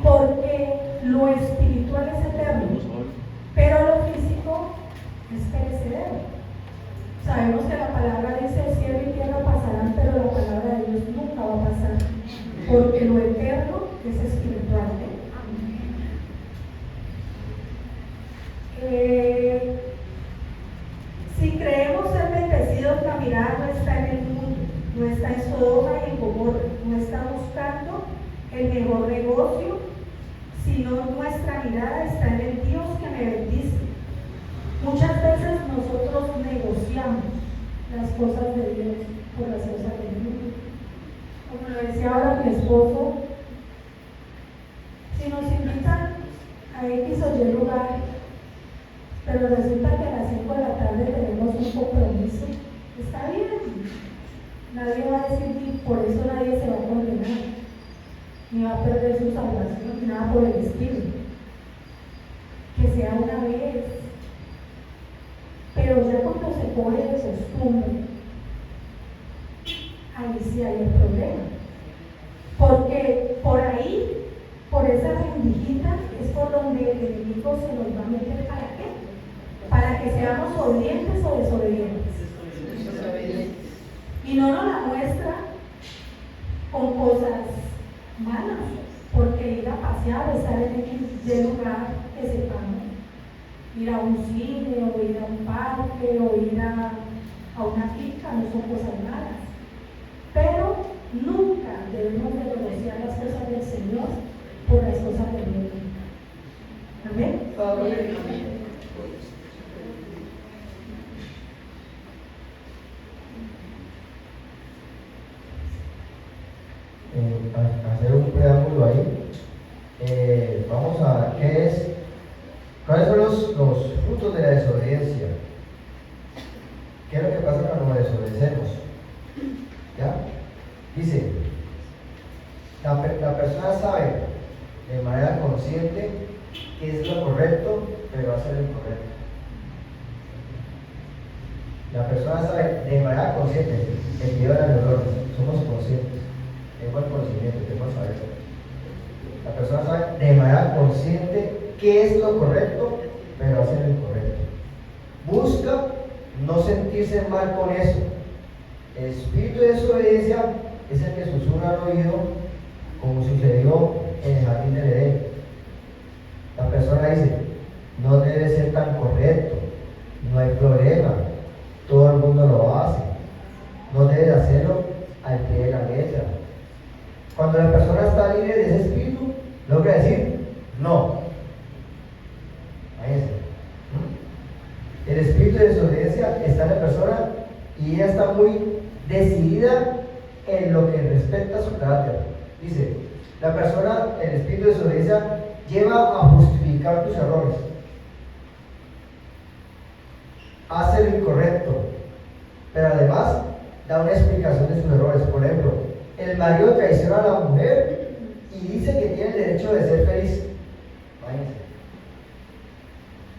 porque lo espiritual es eterno, pero lo físico es perecedero. Sabemos que la palabra dice cielo y tierra pasarán, pero la palabra de Dios nunca va a pasar, porque lo eterno es espiritual. Si creemos ser bendecidos, la mirada no está en el mundo, no está en Sodoma y en Gomorra, no está buscando el mejor negocio, sino nuestra mirada está en el Dios que me bendice. Muchas veces nosotros negociamos las cosas de Dios por las cosas del mundo. Como lo decía ahora mi esposo, si nos invitan a X o Y lugar, pero resulta que a las 5 de la tarde tenemos un compromiso, está bien. Nadie va a decir, ni por eso nadie se va a condenar, ni va a perder su salvación, ni nada por el estilo. Que sea una vez. Pero ya cuando se coge de costumbre, ahí sí hay el problema. Porque por ahí, por esa rendijita, es por donde el enemigo se nos va a meter. ¿Para qué? Para que seamos obedientes o desobedientes. Y no nos la muestra con cosas malas, porque ir a pasear, estar en el lugar que sepamos, ir a un cine, o ir a un parque, o ir a una finca, no son cosas malas. Pero nunca debemos de negociar las cosas del Señor por las cosas del mundo. Amén. Amén. Hacer un preámbulo ahí. Vamos a ¿cuáles son los frutos de la desobediencia? ¿Qué es lo que pasa cuando desobedecemos? ¿Ya? Dice, la persona sabe de manera consciente qué es lo correcto, pero hace lo incorrecto. La persona sabe de manera consciente, el lleva a los errores, somos conscientes. Tengo el conocimiento, tengo el saber. La persona sabe de manera consciente qué es lo correcto, pero hace lo incorrecto. Busca no sentirse mal con eso. El espíritu de desobediencia es el que susurra al oído, como sucedió en el jardín del Edén. La persona dice, no debe ser tan correcto, no hay problema, todo el mundo lo hace, no debe hacerlo al pie de la letra. Cuando la persona está libre de ese espíritu, logra decir no. El espíritu de desobediencia está en la persona y ella está muy decidida en lo que respecta a su carácter. Dice, la persona, el espíritu de desobediencia, lleva a justificar tus errores. Hace lo incorrecto, pero además da una explicación de sus errores. Por ejemplo, el marido traiciona a la mujer y dice que tiene el derecho de ser feliz. Váyanse.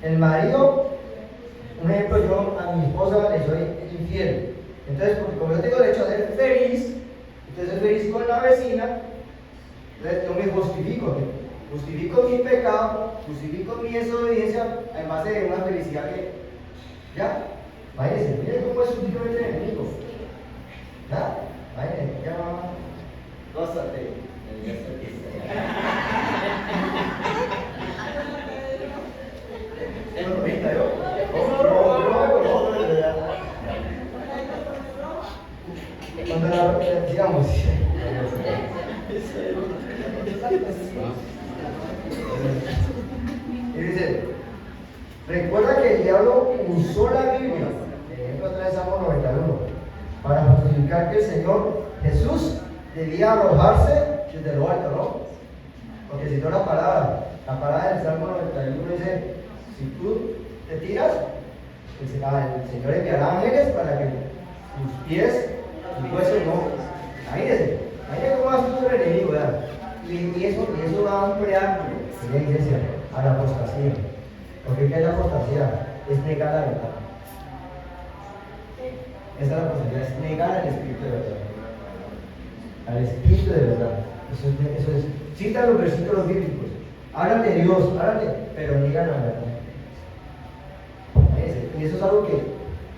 El marido, un ejemplo, yo a mi esposa le soy infiel. Entonces, porque como yo tengo derecho a ser feliz, entonces soy feliz con la vecina, entonces yo me justifico mi pecado, justifico mi desobediencia, además de una felicidad que, ¿ya? Váyanse, miren cómo es sutilmente el enemigo. ¿Ya? Váyanse, ya mamá. Gózate. Sigamos. Y dice, recuerda que el diablo usó la Biblia, ejemplo 3 Salmo 91, para justificar que el Señor Jesús debía arrojarse desde lo alto, ¿no? Porque citó la palabra del Salmo 91 dice, si tú te tiras, el Señor enviará ángeles para que tus pies, tus huesos no. Imagínense cómo hace tu enemigo, ¿verdad? Y eso da un preámbulo en la iglesia a la apostasía. Porque ¿qué es la apostasía? Es negar la verdad. Esa es la apostasía, es negar al Espíritu de verdad. Al Espíritu de verdad. Eso es. Cita los versículos bíblicos. Hablan de Dios, pero niegan la verdad. Y eso es algo que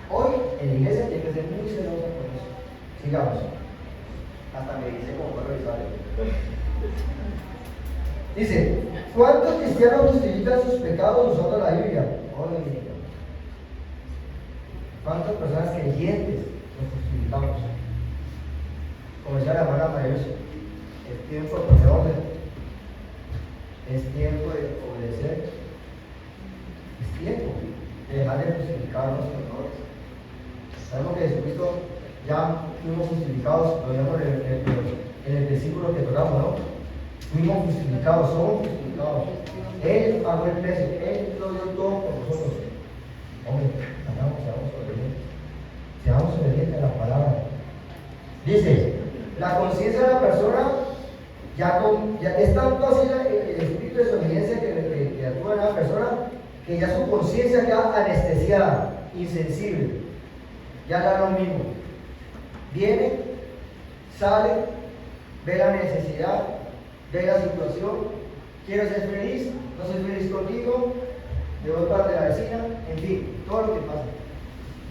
hoy en la iglesia tiene que ser muy celosa con eso. Sigamos. Hasta me dice como puedo revisar. Dice, ¿cuántos cristianos justifican sus pecados usando la Biblia? ¿Cuántas personas creyentes nos justificamos? Como decía la hermana María, es tiempo de poner orden, es tiempo de obedecer, es tiempo de dejar de justificar a los pecadores. Sabemos que Jesucristo ya fuimos justificados, lo vemos en el versículo que tocamos, ¿no? Fuimos justificados, somos justificados. Él pagó el precio, Él lo dio todo por nosotros. Hombre, seamos obedientes a la palabra. Dice, la conciencia de la persona ya es tanto así el espíritu de desobediencia que actúa en la persona, que ya su conciencia queda anestesiada, insensible, ya da lo mismo. Viene, sale, ve la necesidad, ve la situación, quiero ser feliz, no soy feliz contigo, me voy para la vecina, en fin, todo lo que pasa.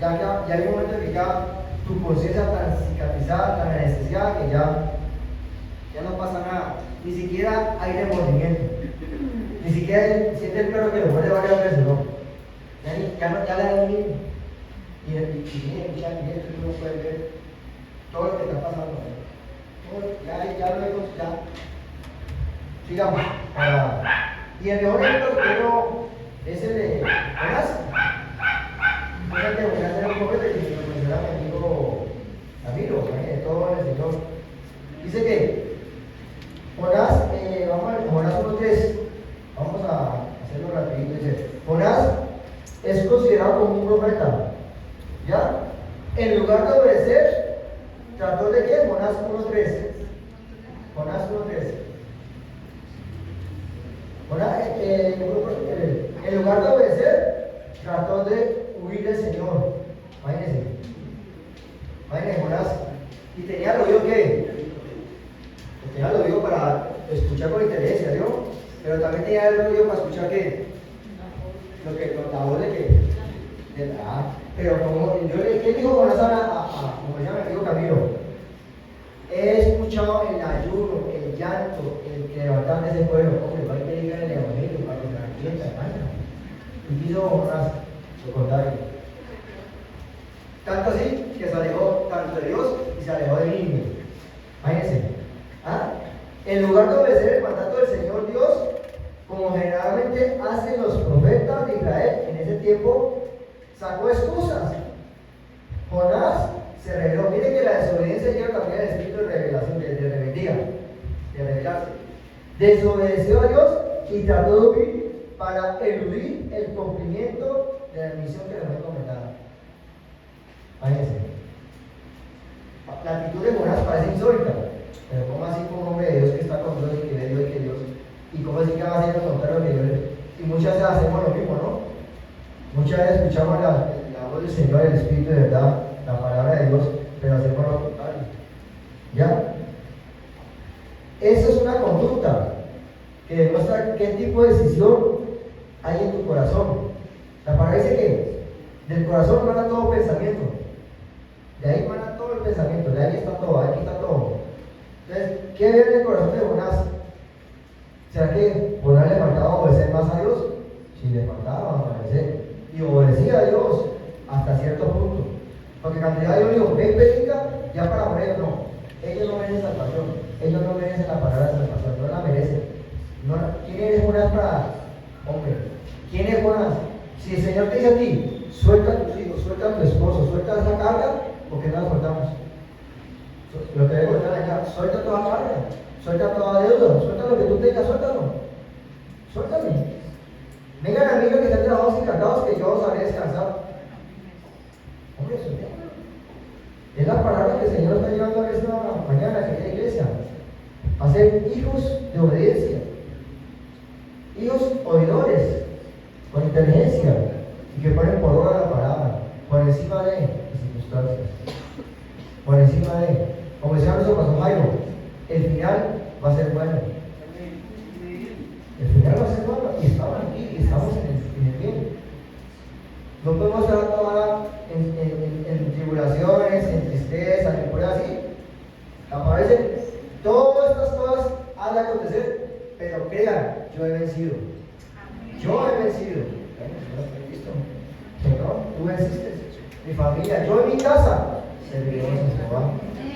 Ya hay un momento que ya tu conciencia tan cicatrizada, tan anestesiada, que ya no pasa nada, ni siquiera hay remordimiento, ni siquiera siente el perro que lo muerde varias veces, no. Ya le da un mismo. Y esto uno puede ver todo lo que está pasando. Ya luego, ya. Sigamos. Y el mejor ejemplo que tengo es el de Jonás. Fíjate, voy a hacer un poco de que me menciona mi amigo Camilo, de todo el Señor. Dice que Jonás, vamos a ver, Jonás 1:3, vamos a hacerlo rapidito. Dice, Jonás es considerado como un profeta, ¿ya? En lugar de obedecer, trató de qué? Jonás 1:3. Jonás 1:3. En lugar de obedecer, trató de huir del Señor. Imagínense, Jonás. Y tenía el oído ¿qué? Tenía el oído para escuchar con inteligencia, ¿no? Pero también tenía el oído para escuchar ¿qué? La voz de qué. Pero como ¿qué dijo Jonás como decía mi amigo Camilo? He escuchado el ayuno, el llanto, el que levantar de ese pueblo. Hombre, hay que diga el evangelio para que se arrepienta, hermano. Y quiso Jonás lo contrario. Tanto así que se alejó tanto de Dios y se alejó de mí. Imagínense. En lugar de obedecer el mandato del Señor Dios, como generalmente hacen los profetas de Israel en ese tiempo, sacó excusas. Jonás se reveló. Miren que la desobediencia lleva también el espíritu de revelación, de rebeldía, de rebelarse. Desobedeció a Dios y trató de huir para eludir el cumplimiento de la misión que le fue encomendada. Imagínense. La actitud de Jonás parece insólita, pero ¿cómo así con un hombre de Dios que está con Dios y que ve Dios y que Dios? ¿Y cómo así que va a hacer lo contrario que Dios? Y muchas veces hacemos lo mismo, ¿no? Muchas veces escuchamos la voz del Señor, el Espíritu de verdad, la palabra de Dios, pero hacemos lo contrario. ¿Ya? Eso es una conducta que demuestra qué tipo de decisión hay en tu corazón. La palabra dice que del corazón mana todo pensamiento. De ahí mana todo el pensamiento, de ahí está todo, aquí está todo. Entonces, ¿qué había en el corazón de Jonás? ¿Será que Jonás le faltaba obedecer más a Dios? Sí, le faltaba obedecer. Y obedecía a Dios hasta cierto punto. Porque cuando ya Dios dijo, ven, predica, ya para morir, no. Ellos no merecen salvación. Ellos no merecen la palabra de salvación. No la merecen. ¿Quién eres Jonás para hombre? ¿Quién es Jonás? Si el Señor te dice a ti, suelta a tus hijos, suelta a tu esposo, suelta esa carga, ¿por qué no la soltamos? Lo que debo estar acá, suelta toda carga, suelta toda deuda, suelta lo que tú tengas, suéltalo. Suéltame. Vengan amigos que están trabajados y cargados que yo os haré descansar. Hombre, suéltame. Es la palabra que el Señor está llevando a esta mañana, querida iglesia. A ser hijos de obediencia. Hijos oidores, con inteligencia, y que ponen por obra la palabra, por encima de las circunstancias. Por encima de, como decía nuestro pastor Jairo, el final va a ser bueno. El final va a ser bueno, y estamos aquí, y estamos en el bien. No podemos estar toda en tribulaciones, en tristeza, en pruebas así. Aparecen todas estas cosas han de acontecer, pero crean, yo he vencido. Yo he vencido. Señor, tú venciste. Mi familia, yo en mi casa, serviremos a Jehová.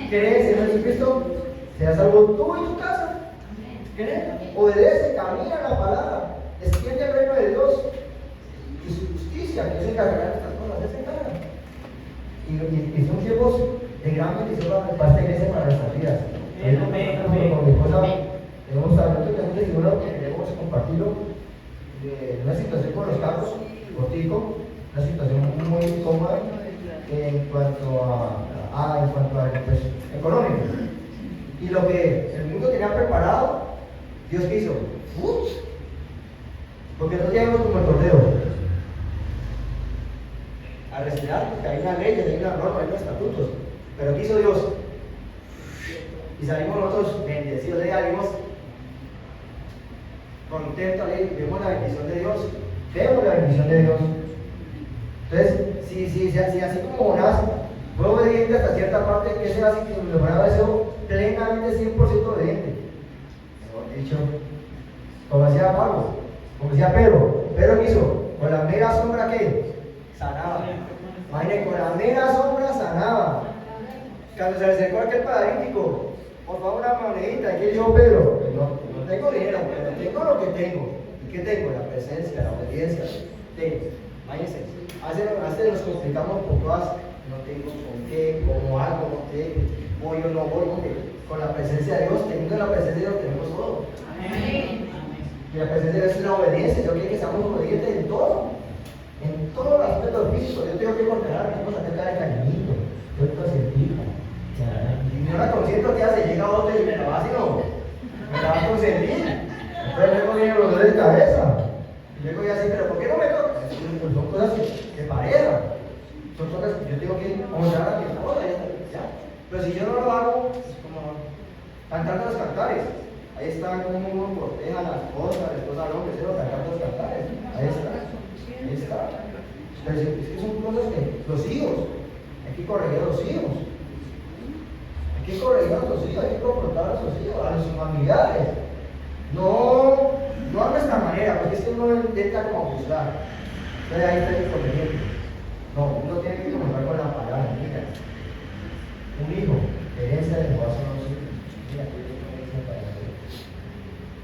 ¿Crees en Jesucristo? Será salvo tú y tu casa. ¿Crees? Obedece, camina la palabra, extiende el reino de Dios y su justicia, que se encargará de estas cosas, se encarga. Y son tiempos de gran bendición para esta iglesia, para nuestras vidas. Con mi esposa, tenemos un testimonio que queremos compartirlo de una situación con los carros, cortico, una situación muy cómoda en cuanto a pues, económico. Y lo que el mundo tenía preparado, Dios quiso. Porque no llegamos como el cordero a recitar, porque hay una ley, hay una norma, hay unos estatutos. Pero ¿qué hizo Dios? Y salimos nosotros bendecidos, salimos contentos, vemos la bendición de Dios. Vemos la bendición de Dios. Entonces, si así como Jonás fue obediente hasta cierta parte, que sea así que lo van a haber sido plenamente 100% obediente. Mejor dicho, como decía Pablo, como decía Pedro, ¿qué hizo? Con la mera sombra que sanaba. Imagínense, con la mera sombra sanaba. Cuando se le acercó aquel paralítico, por favor, una monedita, ¿qué dijo Pedro? No tengo dinero, pero tengo lo que tengo. ¿Y qué tengo? La presencia, la obediencia. Tengo. Imagínense, a veces nos complicamos por cosas, no tengo con qué, cómo hago, no sé, voy o no voy, porque con la presencia de Dios, teniendo la presencia de Dios, tenemos todo. Amén. Y la presencia de Dios es la obediencia. Yo quiero que seamos obedientes en todo. En todos los aspectos físicos. Yo tengo que controlar, tengo que hacer cada cariñito. Yo tengo que sentir. Y no la consiento que hace, llega otro y me la va así, no. Me la va a consentir. Entonces luego vienen los dolores de cabeza. Y luego ya así, pero ¿por qué no me toca? Son cosas que parejan. Son cosas que yo tengo que honrar a mi esposa. ¿Ya? Pero si yo no lo hago, es como cantando los cantares. Ahí está como uno corteja a la esposa al hombre, se lo cantando los cantares. Ahí está. Pero es que son cosas que los hijos, hay que corregir a los hijos. Hay que corregir a los hijos, hay que confrontar a los hijos, a los familiares. No a nuestra manera, porque es que uno intenta como juzgar. Entonces ahí está el inconveniente. No, uno tiene que confrontar con la palabra. Mira, un hijo, herencia de Jehová son los hijos. Mira, yo tengo herencia para ellos.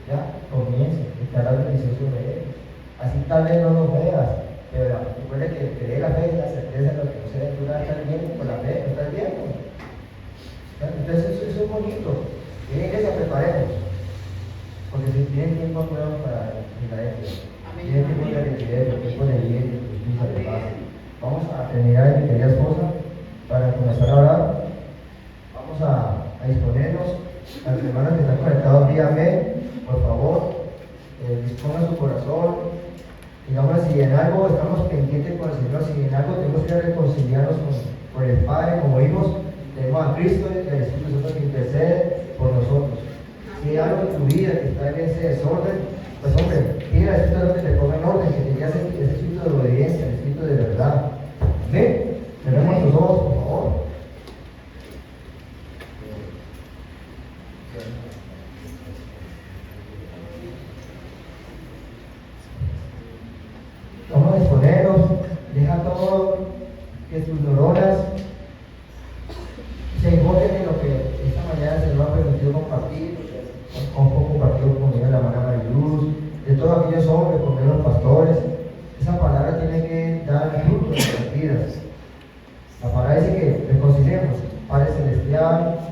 Ya, comienza, estará bendición sobre ellos. Así tal vez no los veas, pero recuerda que creer la fe es la certeza de lo que no se ve. Tú vas a estar bien con la fe, no estás bien. Entonces eso es bonito. Tienen que se preparemos. Porque si tienen tiempo nuevo para Filadelfia, tienen tiempo de requerir, tiempo de bien, de justicia, de paz. Vamos a terminar, mi querida esposa, para comenzar a orar. Vamos a disponernos. A los hermanos que están conectados vía mail, por favor, dispongan su corazón. Digamos, si en algo estamos pendientes con el Señor, si en algo tenemos que reconciliarnos con el Padre como hijos, tenemos a Cristo y el Espíritu Santo que intercede por nosotros. Si hay algo en tu vida que está en ese desorden, pues hombre, pide al Espíritu Santo que te ponga en orden, que te guíe ese espíritu de obediencia, el espíritu de verdad. ¿Ven? Tenemos tus ojos, por favor. Vamos a disponernos, deja todo que tus neuronas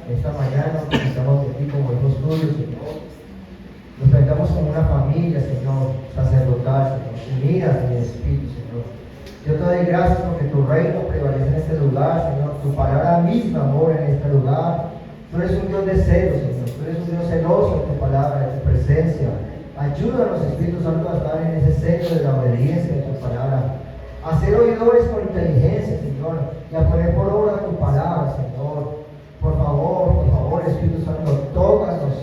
esta mañana nos presentamos de ti como hijos tuyos, Señor. Nos presentamos como una familia, Señor, sacerdotal, Señor, unida en el Espíritu, Señor. Yo te doy gracias porque tu reino prevalece en este lugar, Señor. Tu palabra misma mora en este lugar. Tú eres un Dios de celos, Señor. Tú eres un Dios celoso de tu palabra, de tu presencia. Ayúdanos, Espíritu Santo, a estar en ese centro de la obediencia de tu palabra. A ser oidores con inteligencia, Señor, y a poner por obra tu palabra, Señor. Por favor, Espíritu Santo, tócanos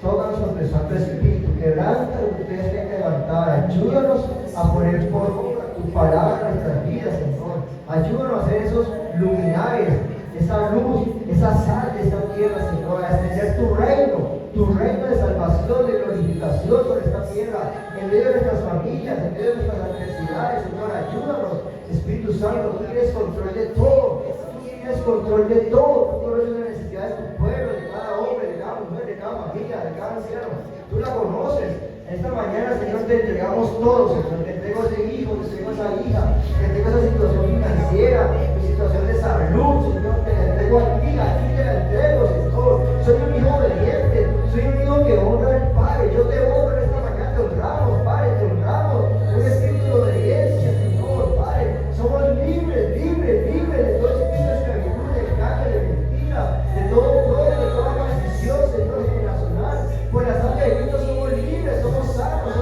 con tu Santo Espíritu, quebranta lo que ustedes tienen que levantar. Ayúdanos a poner por obra tu palabra en nuestras vidas, Señor. Ayúdanos a ser esos luminares, esa luz, esa sal de esta tierra, Señor, a extender tu reino de salvación, de glorificación sobre esta tierra, en medio de nuestras familias, en medio de nuestras adversidades, Señor. Ayúdanos, Espíritu Santo, tú tienes control de todo, tú tienes control de todo, tú conoces la necesidad de tu pueblo, de cada hombre, de cada mujer, de cada familia, de cada anciano, tú la conoces. Esta mañana, Señor, te entregamos todo, Señor. Te entrego a ese hijo, te entrego a esa hija, te entrego a esa situación financiera, mi situación de salud, Señor. Te la entrego a ti te la entrego, Señor. Soy un hijo obediente, soy un hijo que honra al Padre. Yo te honro esta mañana, te honramos, Padre, te honramos. Un espíritu de obediencia, Señor, Padre. Somos libres de todo espíritu de esclavitud, de engaño, de mentira, de todo poder, de toda maldición, Señor, generacional. Por la sangre de Cristo somos libres, somos salvos.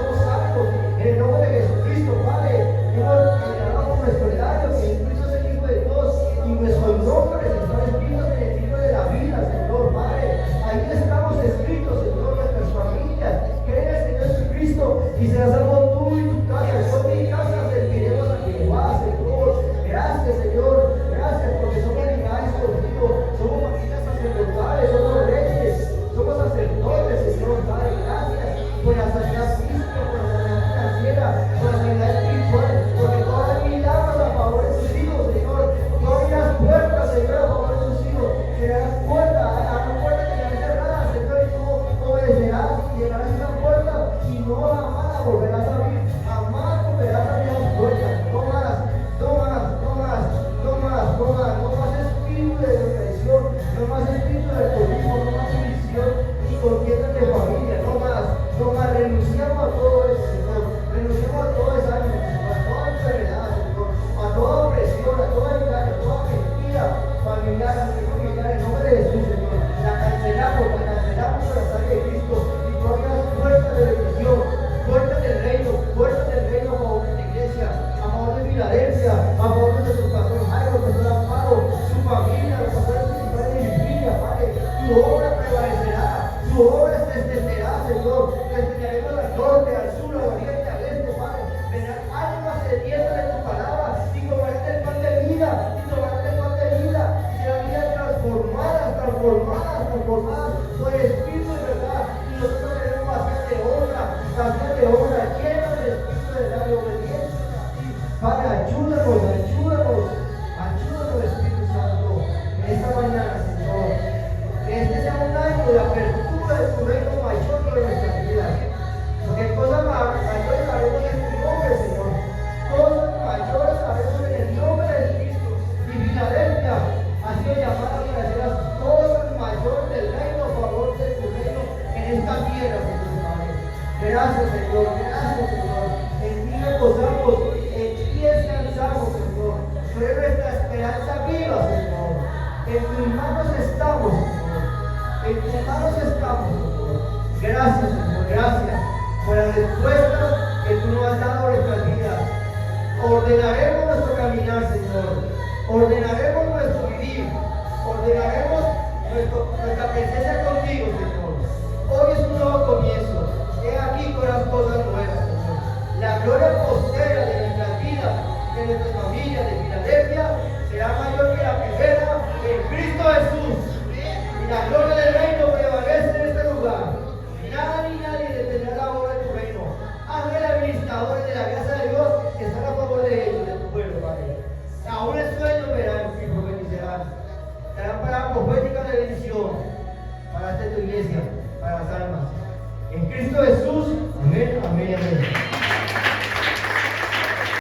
En el nombre de Jesucristo, Padre, hemos declarado nuestro daño, que Jesucristo es el Hijo de Dios, y nuestro nombre está escrito en el libro de la vida, Señor, Padre. Ahí estamos escritos, Señor, nuestras familias. Creen en el Señor Jesucristo y serás salvo tú y tu casa. Yo y mi casa serviremos a Jehová, Señor. Gracias, Señor, gracias porque somos ligados contigo, somos familias sacerdotales, somos reyes, somos sacerdotes, Señor, Padre. Gracias por la sanidad física, por la sanidad financiera, por la sanidad espiritual, porque tú harás milagros a favor de sus hijos, Señor. Tú abrirás puertas, Señor, a favor de sus hijos. Cerrarás puertas, habrá puertas que serán cerradas, Señor, y tú obedecerás y llenarás esa puerta y no jamás la volverás a abrir. Jamás volverás a abrir las puertas. No más espíritu de depresión, no más espíritu de alcoholismo, no más sumisión y contienda de familia, no más, renunciamos a todo eso, Señor, renunciamos a todo desánimo, a toda enfermedad, Señor, a toda opresión, a toda engaño, a toda mentira familiar, en nombre de Jesús, Señor, la cancelamos por la sangre de Cristo y tú abrirás puertas de bendición, puertas del reino a favor de la iglesia, a favor de Filadelfia, a favor de nuestro pastor Jairo, nuestro Amparo, su familia, los pastores principales de Virginia, Padre. Tu obra prevalecerá, tu obra se extenderá, Señor. Te extenderemos al norte, al sur, al oriente, al este, Padre. Vendrán almas sedientas de tu palabra y comerán el pan de vida, y tomarán el pan de vida, y serán vidas transformadas por el Espíritu de verdad. Y nosotros seremos vacías de honra, llenos del Espíritu de la obediencia. Padre, ayúdanos, Espíritu Santo, en esta mañana, Señor. Que este sea un año de apertura de tu reino mayor sobre nuestras vidas. Porque cosas mayores haremos en tu nombre, Señor. Cosas mayores haremos en el nombre de Cristo. Y Filadelfia ha sido llamada para hacer las cosas mayores del reino a favor de tu reino en esta tierra, Señor Padre. Gracias, Señor. En ti reposamos, en ti descansamos, Señor. Tú eres nuestra esperanza viva, Señor. En tus manos estamos, Señor. En tus manos estamos, Señor. Gracias, Señor. Gracias por las respuestas que tú nos has dado a nuestras vidas. Ordenaremos nuestro caminar, Señor. Ordenaremos nuestro vivir. Ordenaremos nuestra presencia contigo, Señor. Hoy es un nuevo comienzo. He aquí con las cosas nuevas, Señor. La gloria postera de nuestras vidas, de nuestras familias, de Filadelfia, será mayor que la primera en Cristo Jesús. Y la gloria del reino prevalece en este lugar. Nada ni nadie detendrá la obra de tu reino. Ángeles administradores de la gracia de Dios están a favor de ellos, de tu pueblo, Padre. Aún el sueño verán y profetizarán. Darán palabras proféticas de bendición para esta tu iglesia, para las almas. En Cristo Jesús, amén, amén.